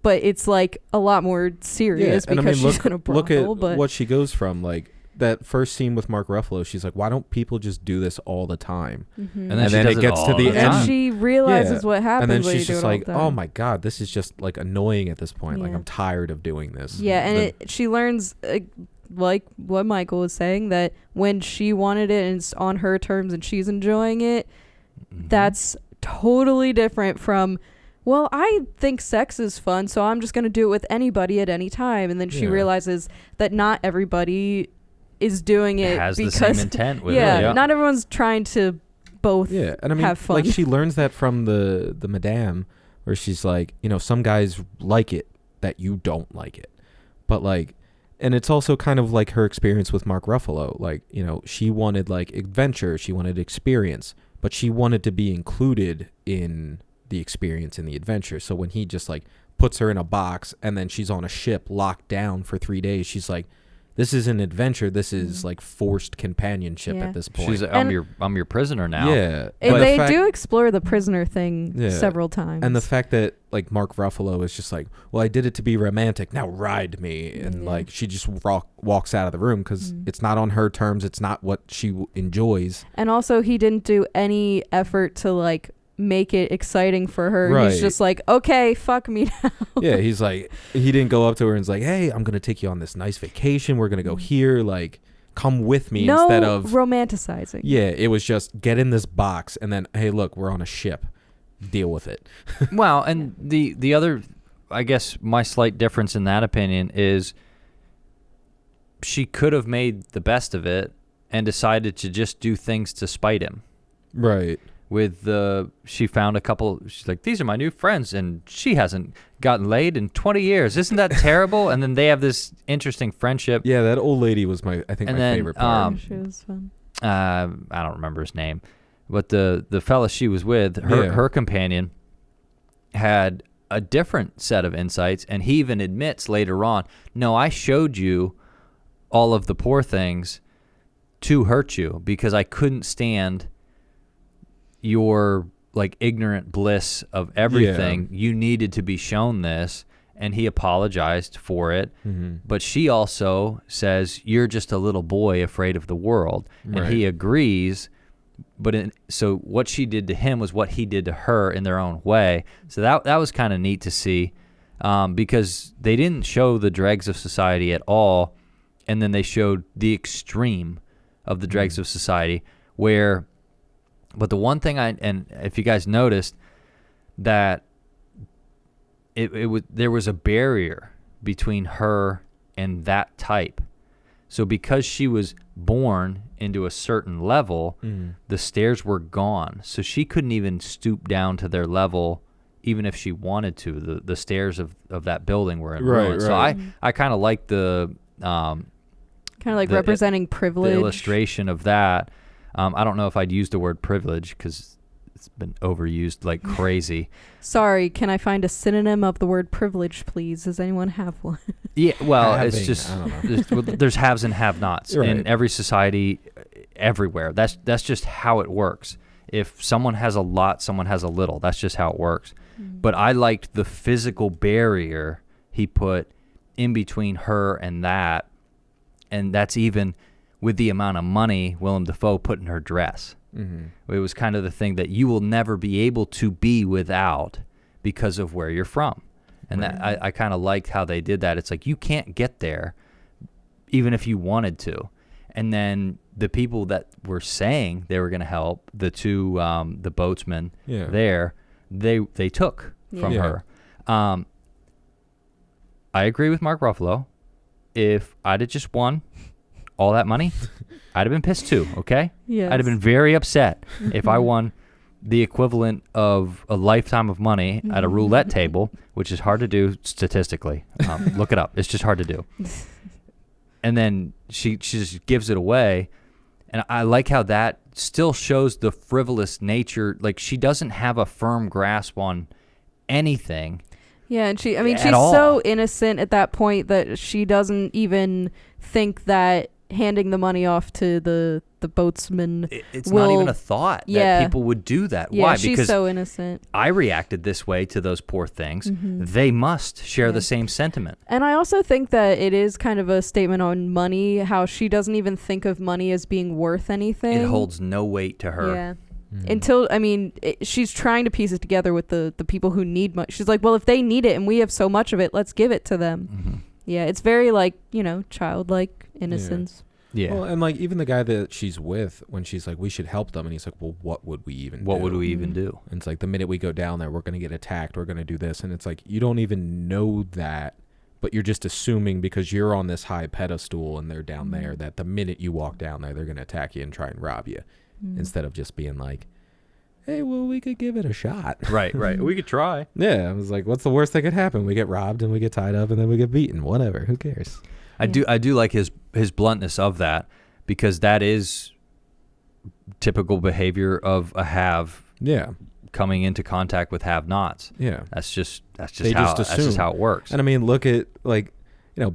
But it's like a lot more serious because she's in a brothel. Look at what she goes from, like that first scene with Mark Ruffalo. She's like, why don't people just do this all the time? And And then it gets to the And end. then she realizes what happens. And then when she's you do just it all like, the time. oh my God, this is just like annoying at this point. Like, Yeah. I'm tired of doing this. Yeah, and she learns, like what Michael was saying, that when she wanted it and it's on her terms and she's enjoying it, that's totally different from, well, I think sex is fun, so I'm just going to do it with anybody at any time. And then she realizes that not everybody is doing it has because the same intent with it. not everyone's trying to both Yeah, and I mean, have fun. like she learns that from the madame, where she's like, some guys like it that you don't like it, but like, and it's also kind of like her experience with Mark Ruffalo. Like, she wanted like adventure, she wanted experience, but she wanted to be included in the experience and the adventure. So when he just like puts her in a box and then she's on a ship locked down for 3 days, she's like, this is an adventure. This is like forced companionship at this point. She's like, I'm your prisoner now. Yeah. And they do explore the prisoner thing several times. And the fact that like Mark Ruffalo is just like, well, I did it to be romantic. Now ride me. And like she just walks out of the room because it's not on her terms. It's not what she enjoys. And also he didn't do any effort to like make it exciting for her. Right. He's just like, okay, fuck me now. Yeah, he's like, he didn't go up to her and was like, hey, I'm gonna take you on this nice vacation. We're gonna go here. Like, come with me. No instead of romanticizing. Yeah, it was just get in this box and then, hey, look, we're on a ship. Deal with it. Well, and the other, I guess my slight difference in that opinion is she could have made the best of it and decided to just do things to spite him. Right. She found a couple, she's like, these are my new friends, and she hasn't gotten laid in 20 years. Isn't that terrible? And then they have this interesting friendship. Yeah, that old lady was my favorite part. She was fun. I don't remember his name, but the fella she was with, her companion, had a different set of insights, and he even admits later on, no, I showed you all of the poor things to hurt you because I couldn't stand your like ignorant bliss of everything. You needed to be shown this, and he apologized for it. But she also says, you're just a little boy afraid of the world. And he agrees, but so what she did to him was what he did to her in their own way. So that was kind of neat to see, because they didn't show the dregs of society at all, and then they showed the extreme of the dregs of society but the one thing and if you guys noticed that there was a barrier between her and that type. So because she was born into a certain level, the stairs were gone. So she couldn't even stoop down to their level, even if she wanted to. The stairs of that building were in ruins. Right. So I kind of like the kind of like representing privilege. The illustration of that. I don't know if I'd use the word privilege because it's been overused like crazy. Sorry, can I find a synonym of the word privilege, please? Does anyone have one? Yeah, well, Having, it's just I don't know. there's haves and have-nots Right. in every society, everywhere. That's just how it works. If someone has a lot, someone has a little. That's just how it works. But I liked the physical barrier he put in between her and that's even with the amount of money Willem Dafoe put in her dress. It was kind of the thing that you will never be able to be without because of where you're from. And that I kind of liked how they did that. It's like you can't get there even if you wanted to. And then the people that were saying they were going to help, the two the boatsmen there, they took from her. I agree with Mark Ruffalo. If I'd have just won all that money, I'd have been pissed too, okay? Yes. I'd have been very upset if I won the equivalent of a lifetime of money at a roulette table, which is hard to do statistically. Look it up. It's just hard to do. And then she just gives it away. And I like how that still shows the frivolous nature. Like, she doesn't have a firm grasp on anything. Yeah, and she's all. so innocent at that point that she doesn't even think that handing the money off to the boatsman it's not even a thought that people would do that. Yeah, Why? she's Because so innocent. I reacted this way to those poor things. They must share the same sentiment. And I also think that it is kind of a statement on money, how she doesn't even think of money as being worth anything. It holds no weight to her. Yeah. Until, she's trying to piece it together with the people who need money. She's like, well, if they need it and we have so much of it, let's give it to them. Yeah, it's very like, childlike innocence. Yeah. Well, and like even the guy that she's with, when she's like, we should help them, and he's like, well, what would we even do? And it's like, the minute we go down there, we're going to get attacked. We're going to do this. And it's like, you don't even know that, but you're just assuming because you're on this high pedestal and they're down there that the minute you walk down there, they're going to attack you and try and rob you. Instead of just being like, hey, well, we could give it a shot. Right. We could try. Yeah, I was like, what's the worst that could happen? We get robbed and we get tied up and then we get beaten. Whatever. Who cares? I do like his bluntness of that, because that is typical behavior of a have coming into contact with have-nots. Yeah. That's just how it works. And I mean, look at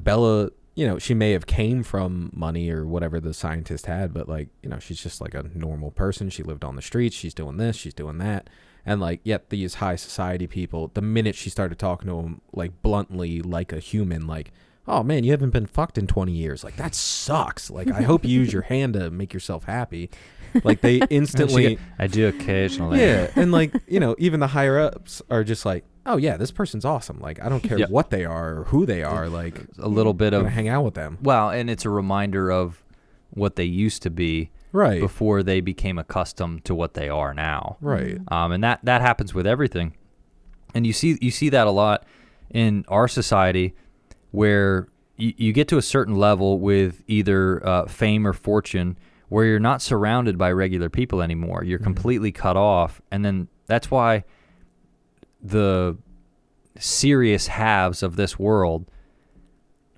Bella, she may have came from money or whatever the scientist had, but she's just like a normal person. She lived on the streets. She's doing this, she's doing that. And yet these high society people, the minute she started talking to them bluntly like a human, oh man, you haven't been fucked in 20 years. Like, that sucks. Like, I hope you use your hand to make yourself happy. Like, they instantly. I do occasionally. Yeah. And like, even the higher ups are just like, oh yeah, this person's awesome. Like, I don't care what they are or who they are. Like, a little bit of hang out with them. Well, and it's a reminder of what they used to be. Right. Before they became accustomed to what they are now. Right. And that happens with everything. And you see that a lot in our society, where you get to a certain level with either fame or fortune, where you're not surrounded by regular people anymore. You're completely cut off. And then that's why the serious haves of this world,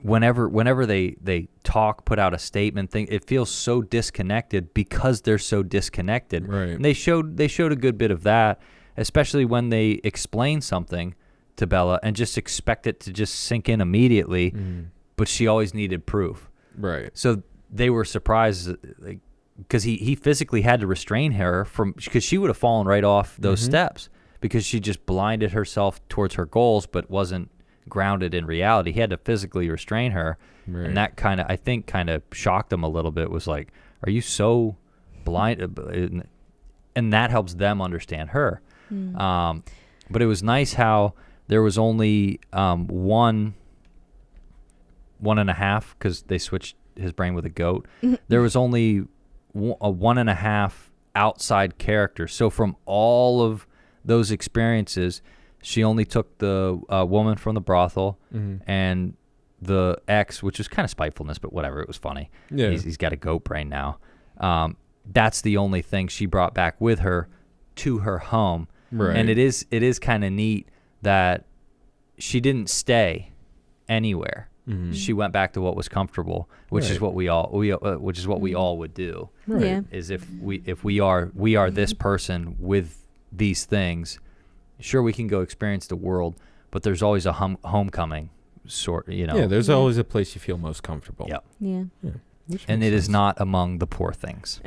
whenever they talk, put out a statement, it feels so disconnected because they're so disconnected. Right. And they showed a good bit of that, especially when they explain something to Bella and just expect it to just sink in immediately, but she always needed proof. Right. So they were surprised, because he physically had to restrain her because she would have fallen right off those steps, because she just blinded herself towards her goals but wasn't grounded in reality. He had to physically restrain her. Right. And that kind of shocked him a little bit. Was like, are you so blind? And that helps them understand her. But it was nice how there was only 1.5, because they switched his brain with a goat. There was only a 1.5 outside character. So from all of those experiences, she only took the woman from the brothel and the ex, which was kind of spitefulness, but whatever, it was funny. Yeah. He's got a goat brain now. That's the only thing she brought back with her to her home. Right. And it is kind of neat that she didn't stay anywhere. She went back to what was comfortable, which is what we all would do. Right. Yeah. Is if we are this person with these things, sure, we can go experience the world, but there's always a homecoming sort. Yeah, there's always a place you feel most comfortable. Yep. Yeah. And it is not among the poor things.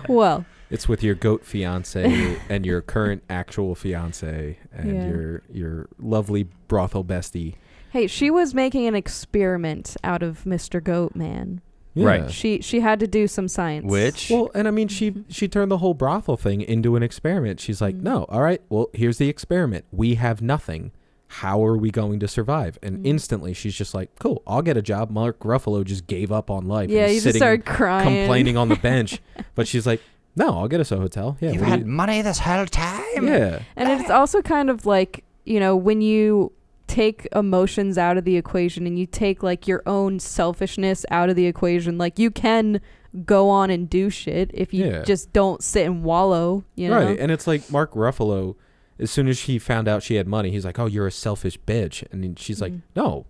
Well, it's with your goat fiance and your current actual fiance and your lovely brothel bestie. Hey, she was making an experiment out of Mr. Goat Man. Yeah. Right. She had to do some science. Well, and I mean, she turned the whole brothel thing into an experiment. She's like, no, all right, well, here's the experiment. We have nothing. How are we going to survive? And instantly she's just like, cool, I'll get a job. Mark Ruffalo just gave up on life. Yeah, he just started crying. Complaining on the bench. But she's like, no, I'll get us a hotel. Yeah, You've had money this whole time? Yeah. And it's also kind of like, when you take emotions out of the equation and you take like your own selfishness out of the equation, like you can go on and do shit if you just don't sit and wallow, Right. And it's like Mark Ruffalo, as soon as he found out she had money, he's like, oh, you're a selfish bitch. And she's like, no,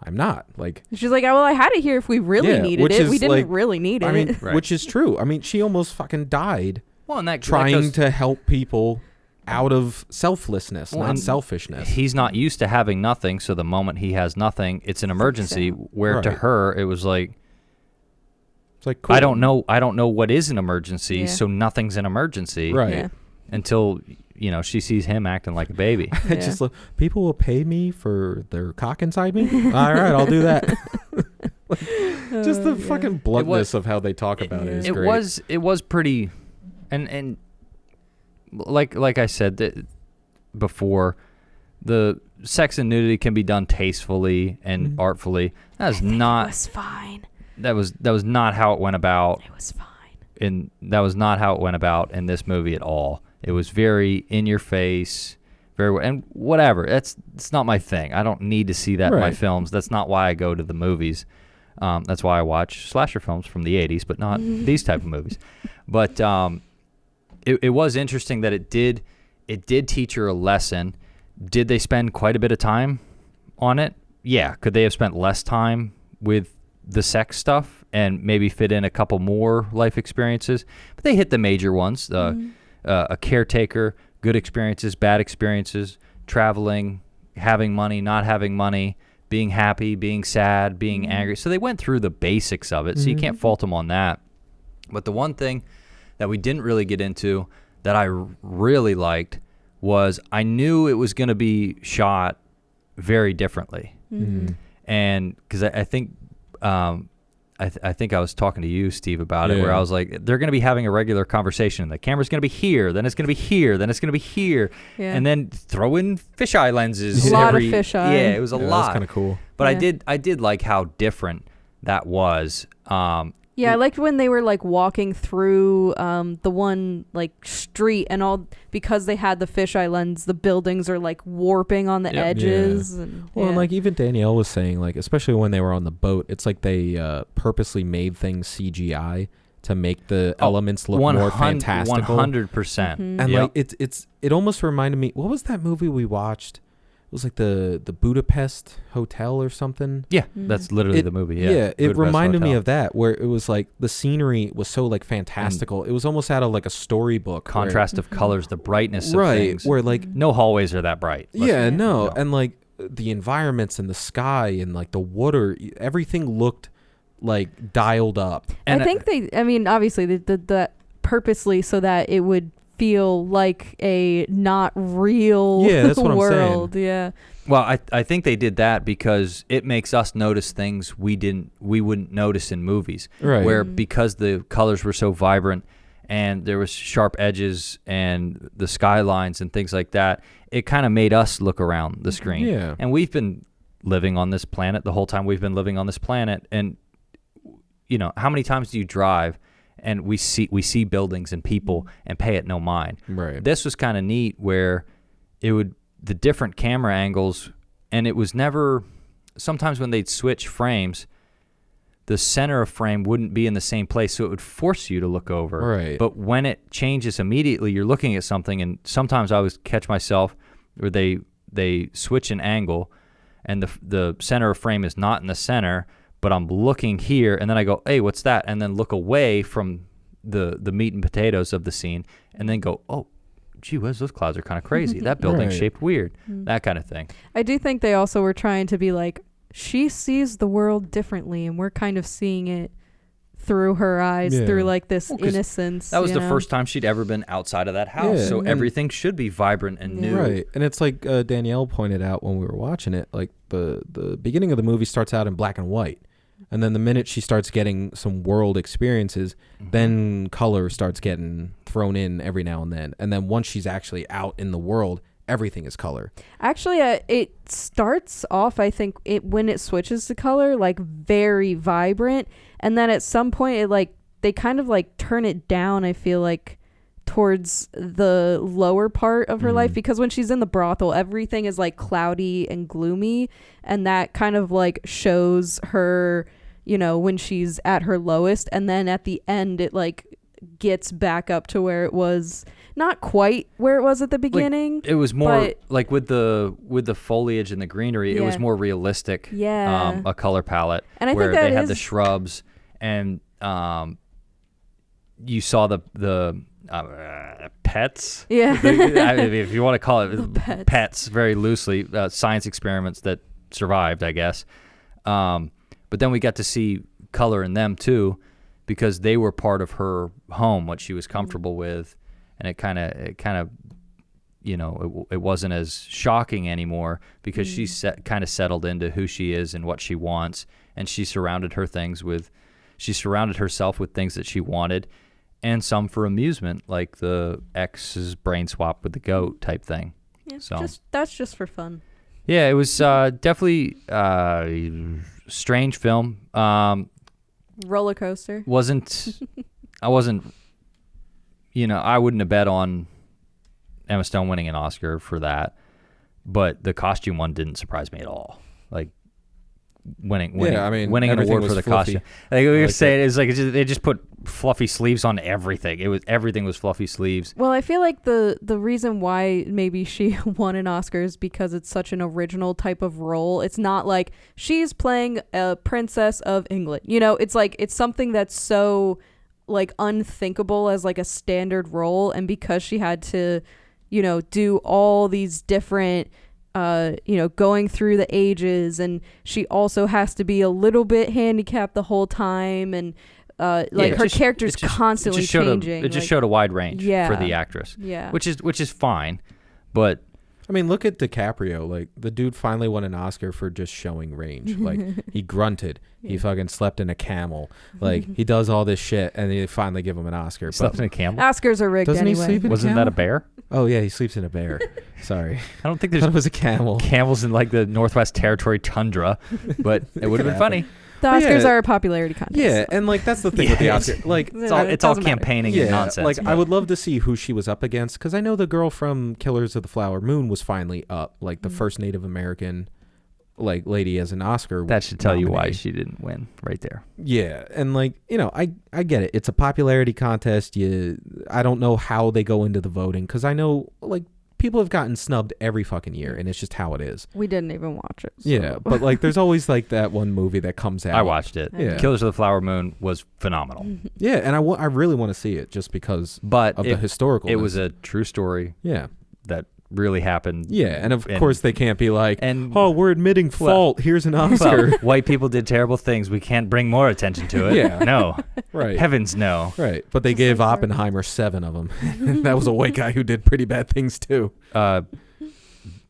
I'm not. Like, she's like, well, I had it here if we really needed it. We didn't really need it. I mean, which is true. I mean, she almost fucking died and trying to help people out of selflessness, not selfishness. He's not used to having nothing, so the moment he has nothing, it's an emergency. Where to her, it was like, it's like, cool. I don't know what is an emergency, so nothing's an emergency, right? Until she sees him acting like a baby. I just look, people will pay me for their cock inside me. All right, I'll do that. Just the fucking bluntness of how they talk about it is great. It was pretty, and like I said before, the sex and nudity can be done tastefully and artfully. That was not. It was fine. That was not how it went about. It was fine. And that was not how it went about in this movie at all. It was very in your face, and whatever. It's not my thing. I don't need to see that in my films. That's not why I go to the movies. That's why I watch slasher films from the 80s, but not these type of movies. But it was interesting that it did teach her a lesson. Did they spend quite a bit of time on it? Yeah. Could they have spent less time with the sex stuff and maybe fit in a couple more life experiences? But they hit the major ones. A caretaker, good experiences, bad experiences, traveling, having money, not having money, being happy, being sad, being angry. So they went through the basics of it, so you can't fault them on that. But the one thing that we didn't really get into that I really liked was I knew it was going to be shot very differently. And because I think I think I was talking to you, Steve, about it, where I was like, they're going to be having a regular conversation. The camera's going to be here, then it's going to be here, then it's going to be here, and then throw in fisheye lenses. A lot of fisheye. Yeah, it was a lot. That's kind of cool. But I did like how different that was. Yeah, I liked when they were like walking through the one like street and all, because they had the fisheye lens, the buildings are like warping on the edges. Yeah. And, and like even Danielle was saying, like especially when they were on the boat, it's like they purposely made things CGI to make the elements look more fantastical. 100%. And like it almost reminded me, what was that movie we watched? It was like the Budapest Hotel or something. Yeah, that's literally the movie. Yeah, it reminded me of that, where it was like the scenery was so like fantastical. It was almost out of like a storybook. Contrast of colors, the brightness of things. Where like no hallways are that bright. And like the environments and the sky and like the water, everything looked like dialed up. And I think obviously they did that purposely so that it would feel like a not real that's what world. I'm saying. Yeah. Well, I think they did that because it makes us notice things we wouldn't notice in movies. Right. Where because the colors were so vibrant and there was sharp edges and the skylines and things like that, it kind of made us look around the screen. Yeah. And we've been living on this planet the whole time we've been living on this planet, and how many times do you drive and we see buildings and people and pay it no mind. Right. This was kind of neat where the different camera angles, and it was never, sometimes when they'd switch frames, the center of frame wouldn't be in the same place, so it would force you to look over. Right. But when it changes immediately, you're looking at something, and sometimes I would catch myself where they switch an angle, and the center of frame is not in the center, but I'm looking here, and then I go, hey, what's that? And then look away from the meat and potatoes of the scene, and then go, oh, gee whiz, those clouds are kind of crazy. That building's shaped weird. That kind of thing. I do think they also were trying to be like, she sees the world differently, and we're kind of seeing it through her eyes, through like this innocence. That was the first time she'd ever been outside of that house, so everything should be vibrant and new. Right, and it's like Danielle pointed out when we were watching it, like the beginning of the movie starts out in black and white. And then the minute she starts getting some world experiences, then color starts getting thrown in every now and then. And then once she's actually out in the world, everything is color. Actually, it starts off, I think, when it switches to color, like very vibrant. And then at some point, they kind of like turn it down, I feel like, towards the lower part of her life, because when she's in the brothel, everything is like cloudy and gloomy, and that kind of like shows her, when she's at her lowest, and then at the end it like gets back up to where it was, not quite where it was at the beginning. Like, it was more like with the foliage and the greenery, it was more realistic. A color palette, and I think that they had the shrubs, and you saw the pets. If you want to call it pets very loosely, science experiments that survived, I guess. But then we got to see color in them too, because they were part of her home, what she was comfortable with, and it kind of it wasn't as shocking anymore because she kind of settled into who she is and what she wants, and she surrounded herself with things that she wanted, and some for amusement, like the ex's brain swap with the goat type thing. Yeah, so that's just for fun. Yeah, it was definitely strange film. Roller coaster. I wasn't. I wouldn't have bet on Emma Stone winning an Oscar for that, but the costume one didn't surprise me at all. Like winning an award for the costume. Like we were saying, it's like they just put fluffy sleeves on everything. Everything was fluffy sleeves. Well, I feel like the reason why maybe she won an Oscar is because it's such an original type of role. It's not like she's playing a princess of England. It's like it's something that's so like unthinkable as like a standard role, and because she had to, do all these different going through the ages, and she also has to be a little bit handicapped the whole time, and her character's constantly changing. It just showed a wide range for the actress. Yeah. Which is fine, but I mean, look at DiCaprio. Like, the dude finally won an Oscar for just showing range. Like, he grunted. He fucking slept in a camel. Like, he does all this shit, and they finally give him an Oscar. Slept in a camel? Oscars are rigged Doesn't anyway. he sleep in Wasn't a that a camel? bear? Oh, yeah, he sleeps in a bear. Sorry. I don't think I thought it there's was a camel. camels in like the Northwest Territory tundra, but it would have been funny. The But Oscars yeah. are a popularity contest. Yeah, and like that's the thing with the Oscar. Like, It's all doesn't matter. campaigning yeah, and nonsense. like I would love to see who she was up against because I know the girl from Killers of the Flower Moon was finally up, like the first Native American, like lady as an Oscar. that should tell you why nominee. she didn't win right there. Yeah, and like I get it. It's a popularity contest. I don't know how they go into the voting because I know like people have gotten snubbed every fucking year, and it's just how it is. We didn't even watch it. So. Yeah, but like there's always like that one movie that comes out. I watched it. Yeah. Killers of the Flower Moon was phenomenal, Yeah, and I really want to see it just because but of the historical. it was a true story yeah. that really happened. Yeah, and of course they can't be like, and oh, we're admitting fault. Here's an Oscar. well, white people did terrible things. We can't bring more attention to it. Yeah. No. Right. Heavens no. Right. But they gave Oppenheimer 7 of them. That was a white guy who did pretty bad things too.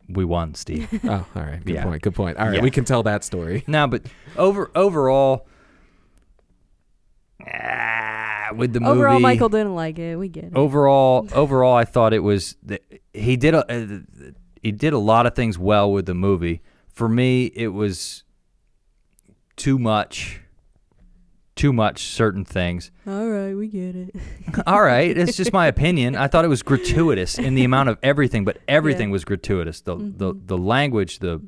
We won, Steve. Oh, all right. Good Yeah. point. Good point. All right, Yeah. we can tell that story. No, but overall, with the movie, Overall, Michael didn't like it. We get it. Overall, I thought it was he did a lot of things well with the movie. For me, it was too much certain things. All right, we get it. All right, it's just my opinion. I thought it was gratuitous in the amount of everything, but everything was gratuitous. The language, the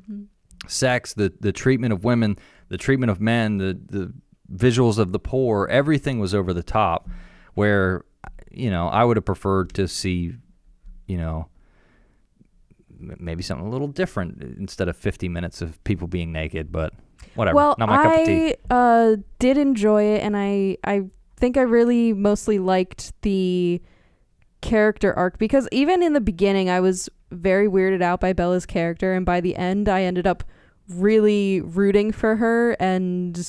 sex, the treatment of women, the treatment of men, the visuals of the poor, everything was over the top. Where, I would have preferred to see, maybe something a little different instead of 50 minutes of people being naked, but whatever. Well, not my cup of tea. I did enjoy it, and I think I really mostly liked the character arc because even in the beginning, I was very weirded out by Bella's character, and by the end, I ended up really rooting for her, and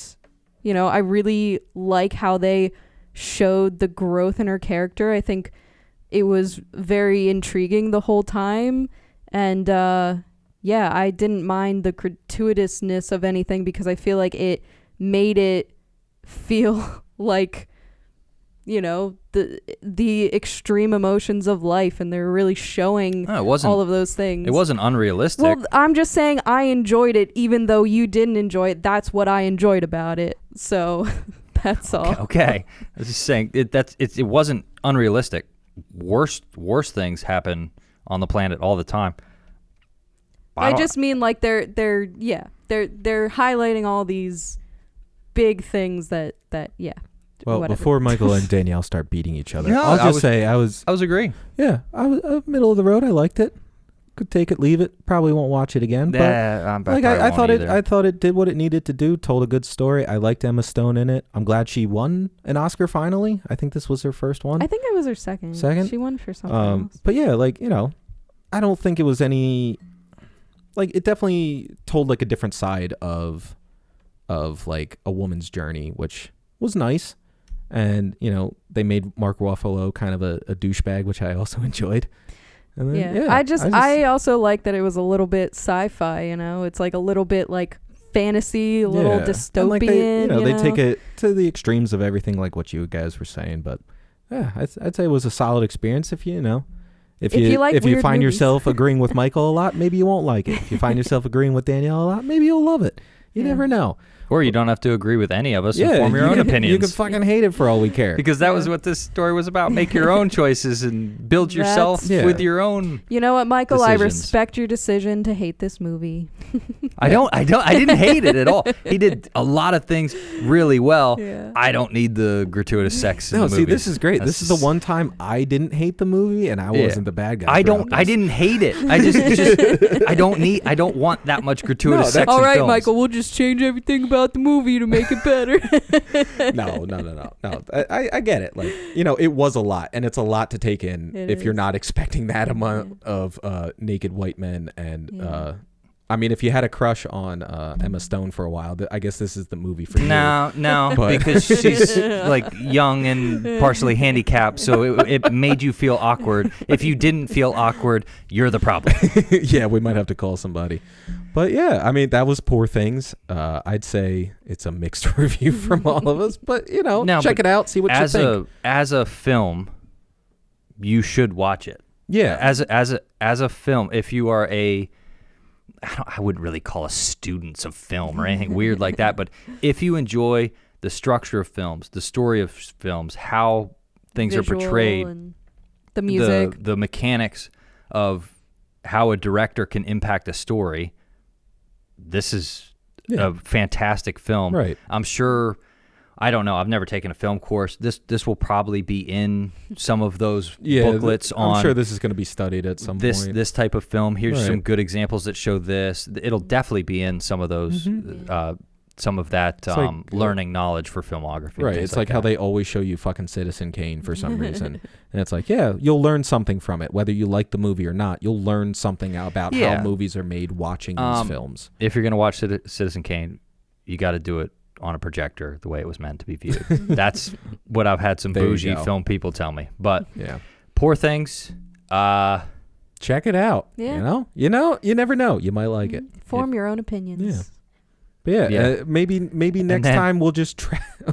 I really like how they showed the growth in her character. I think it was very intriguing the whole time, and yeah, I didn't mind the gratuitousness of anything because I feel like it made it feel like, the extreme emotions of life, and they're really showing all of those things. It wasn't unrealistic. Well, I'm just saying I enjoyed it, even though you didn't enjoy it. That's what I enjoyed about it. So that's all. Okay. I was just saying it wasn't unrealistic. Worse things happen on the planet all the time. I just mean like they're highlighting all these big things that Well, whatever. before Michael and Danielle start beating each other, No, I'll just say I was agreeing. yeah, I was middle of the road. I liked it. Could take it, leave it. Probably won't watch it again. But I thought it did what it needed to do. Told a good story. I liked Emma Stone in it. I'm glad she won an Oscar finally. I think this was her first one. I think it was her second. Second? She won for something else. But yeah, like I don't think it was any. Like it definitely told like a different side of like a woman's journey, which was nice. And they made Mark Ruffalo kind of a douchebag, which I also enjoyed. And then, I also like that it was a little bit sci-fi. It's like a little bit like fantasy, a little dystopian. And like they take it to the extremes of everything, like what you guys were saying. But yeah, I'd say it was a solid experience. If you find yourself agreeing with Michael a lot, maybe you won't like it. If you find yourself agreeing with Danielle a lot, maybe you'll love it. You never know. Or you don't have to agree with any of us and form your own opinions. You can fucking hate it for all we care. Because that was what this story was about. Make your own choices and build yourself with your own. You know what, Michael? Decisions. I respect your decision to hate this movie. I didn't hate it at all. He did a lot of things really well. Yeah. I don't need the gratuitous sex in the see, movies. this is great. This is the one time I didn't hate the movie and I wasn't the bad guy. I didn't hate it. I don't want that much gratuitous sex all in right, films. Michael, we'll just change everything about the movie to make it better. No. I get it. Like, it was a lot, and it's a lot to take in if you're not expecting that amount of naked white men and I mean, if you had a crush on Emma Stone for a while, I guess this is the movie for you. No, But- because she's like young and partially handicapped, so it made you feel awkward. If you didn't feel awkward, you're the problem. Yeah, we might have to call somebody. But yeah, I mean, that was Poor Things. I'd say it's a mixed review from all of us, but No, check but it out, see what you think. As a film, you should watch it. Yeah, As a film, if you are I wouldn't really call us students of film or anything weird like that, but if you enjoy the structure of films, the story of films, how things are Visual portrayed, and the music. the mechanics of how a director can impact a story, this is a fantastic film. Right. I'm sure, I don't know, I've never taken a film course. This will probably be in some of those booklets on. I'm sure this is going to be studied at some point. This type of film. Here's Right. some good examples that show this. It'll definitely be in some of those, some of that like, learning knowledge for filmography. Right. It's like how they always show you fucking Citizen Kane for some reason. And it's like, yeah, you'll learn something from it. Whether you like the movie or not, you'll learn something about how movies are made watching these films. If you're going to watch Citizen Kane, you got to do it on a projector the way it was meant to be viewed. That's what I've had some There you bougie go. film people tell me. But Yeah. Poor Things, Check it out. Yeah. You never know. You might like it. Form your own opinions. Yeah. But yeah. maybe next then- time we'll just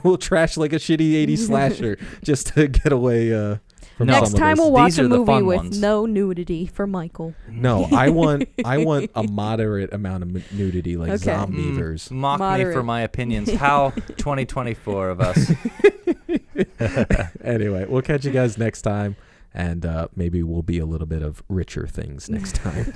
we'll trash like a shitty 80s slasher just to get away from No. some Next of time this. we'll watch These a are the movie fun with ones. no nudity for Michael. No, I want a moderate amount of nudity, like Okay. Zombievers. mock me Moderate. for my opinions. How 2024 of us. Anyway, we'll catch you guys next time, and maybe we'll be a little bit of richer things next time.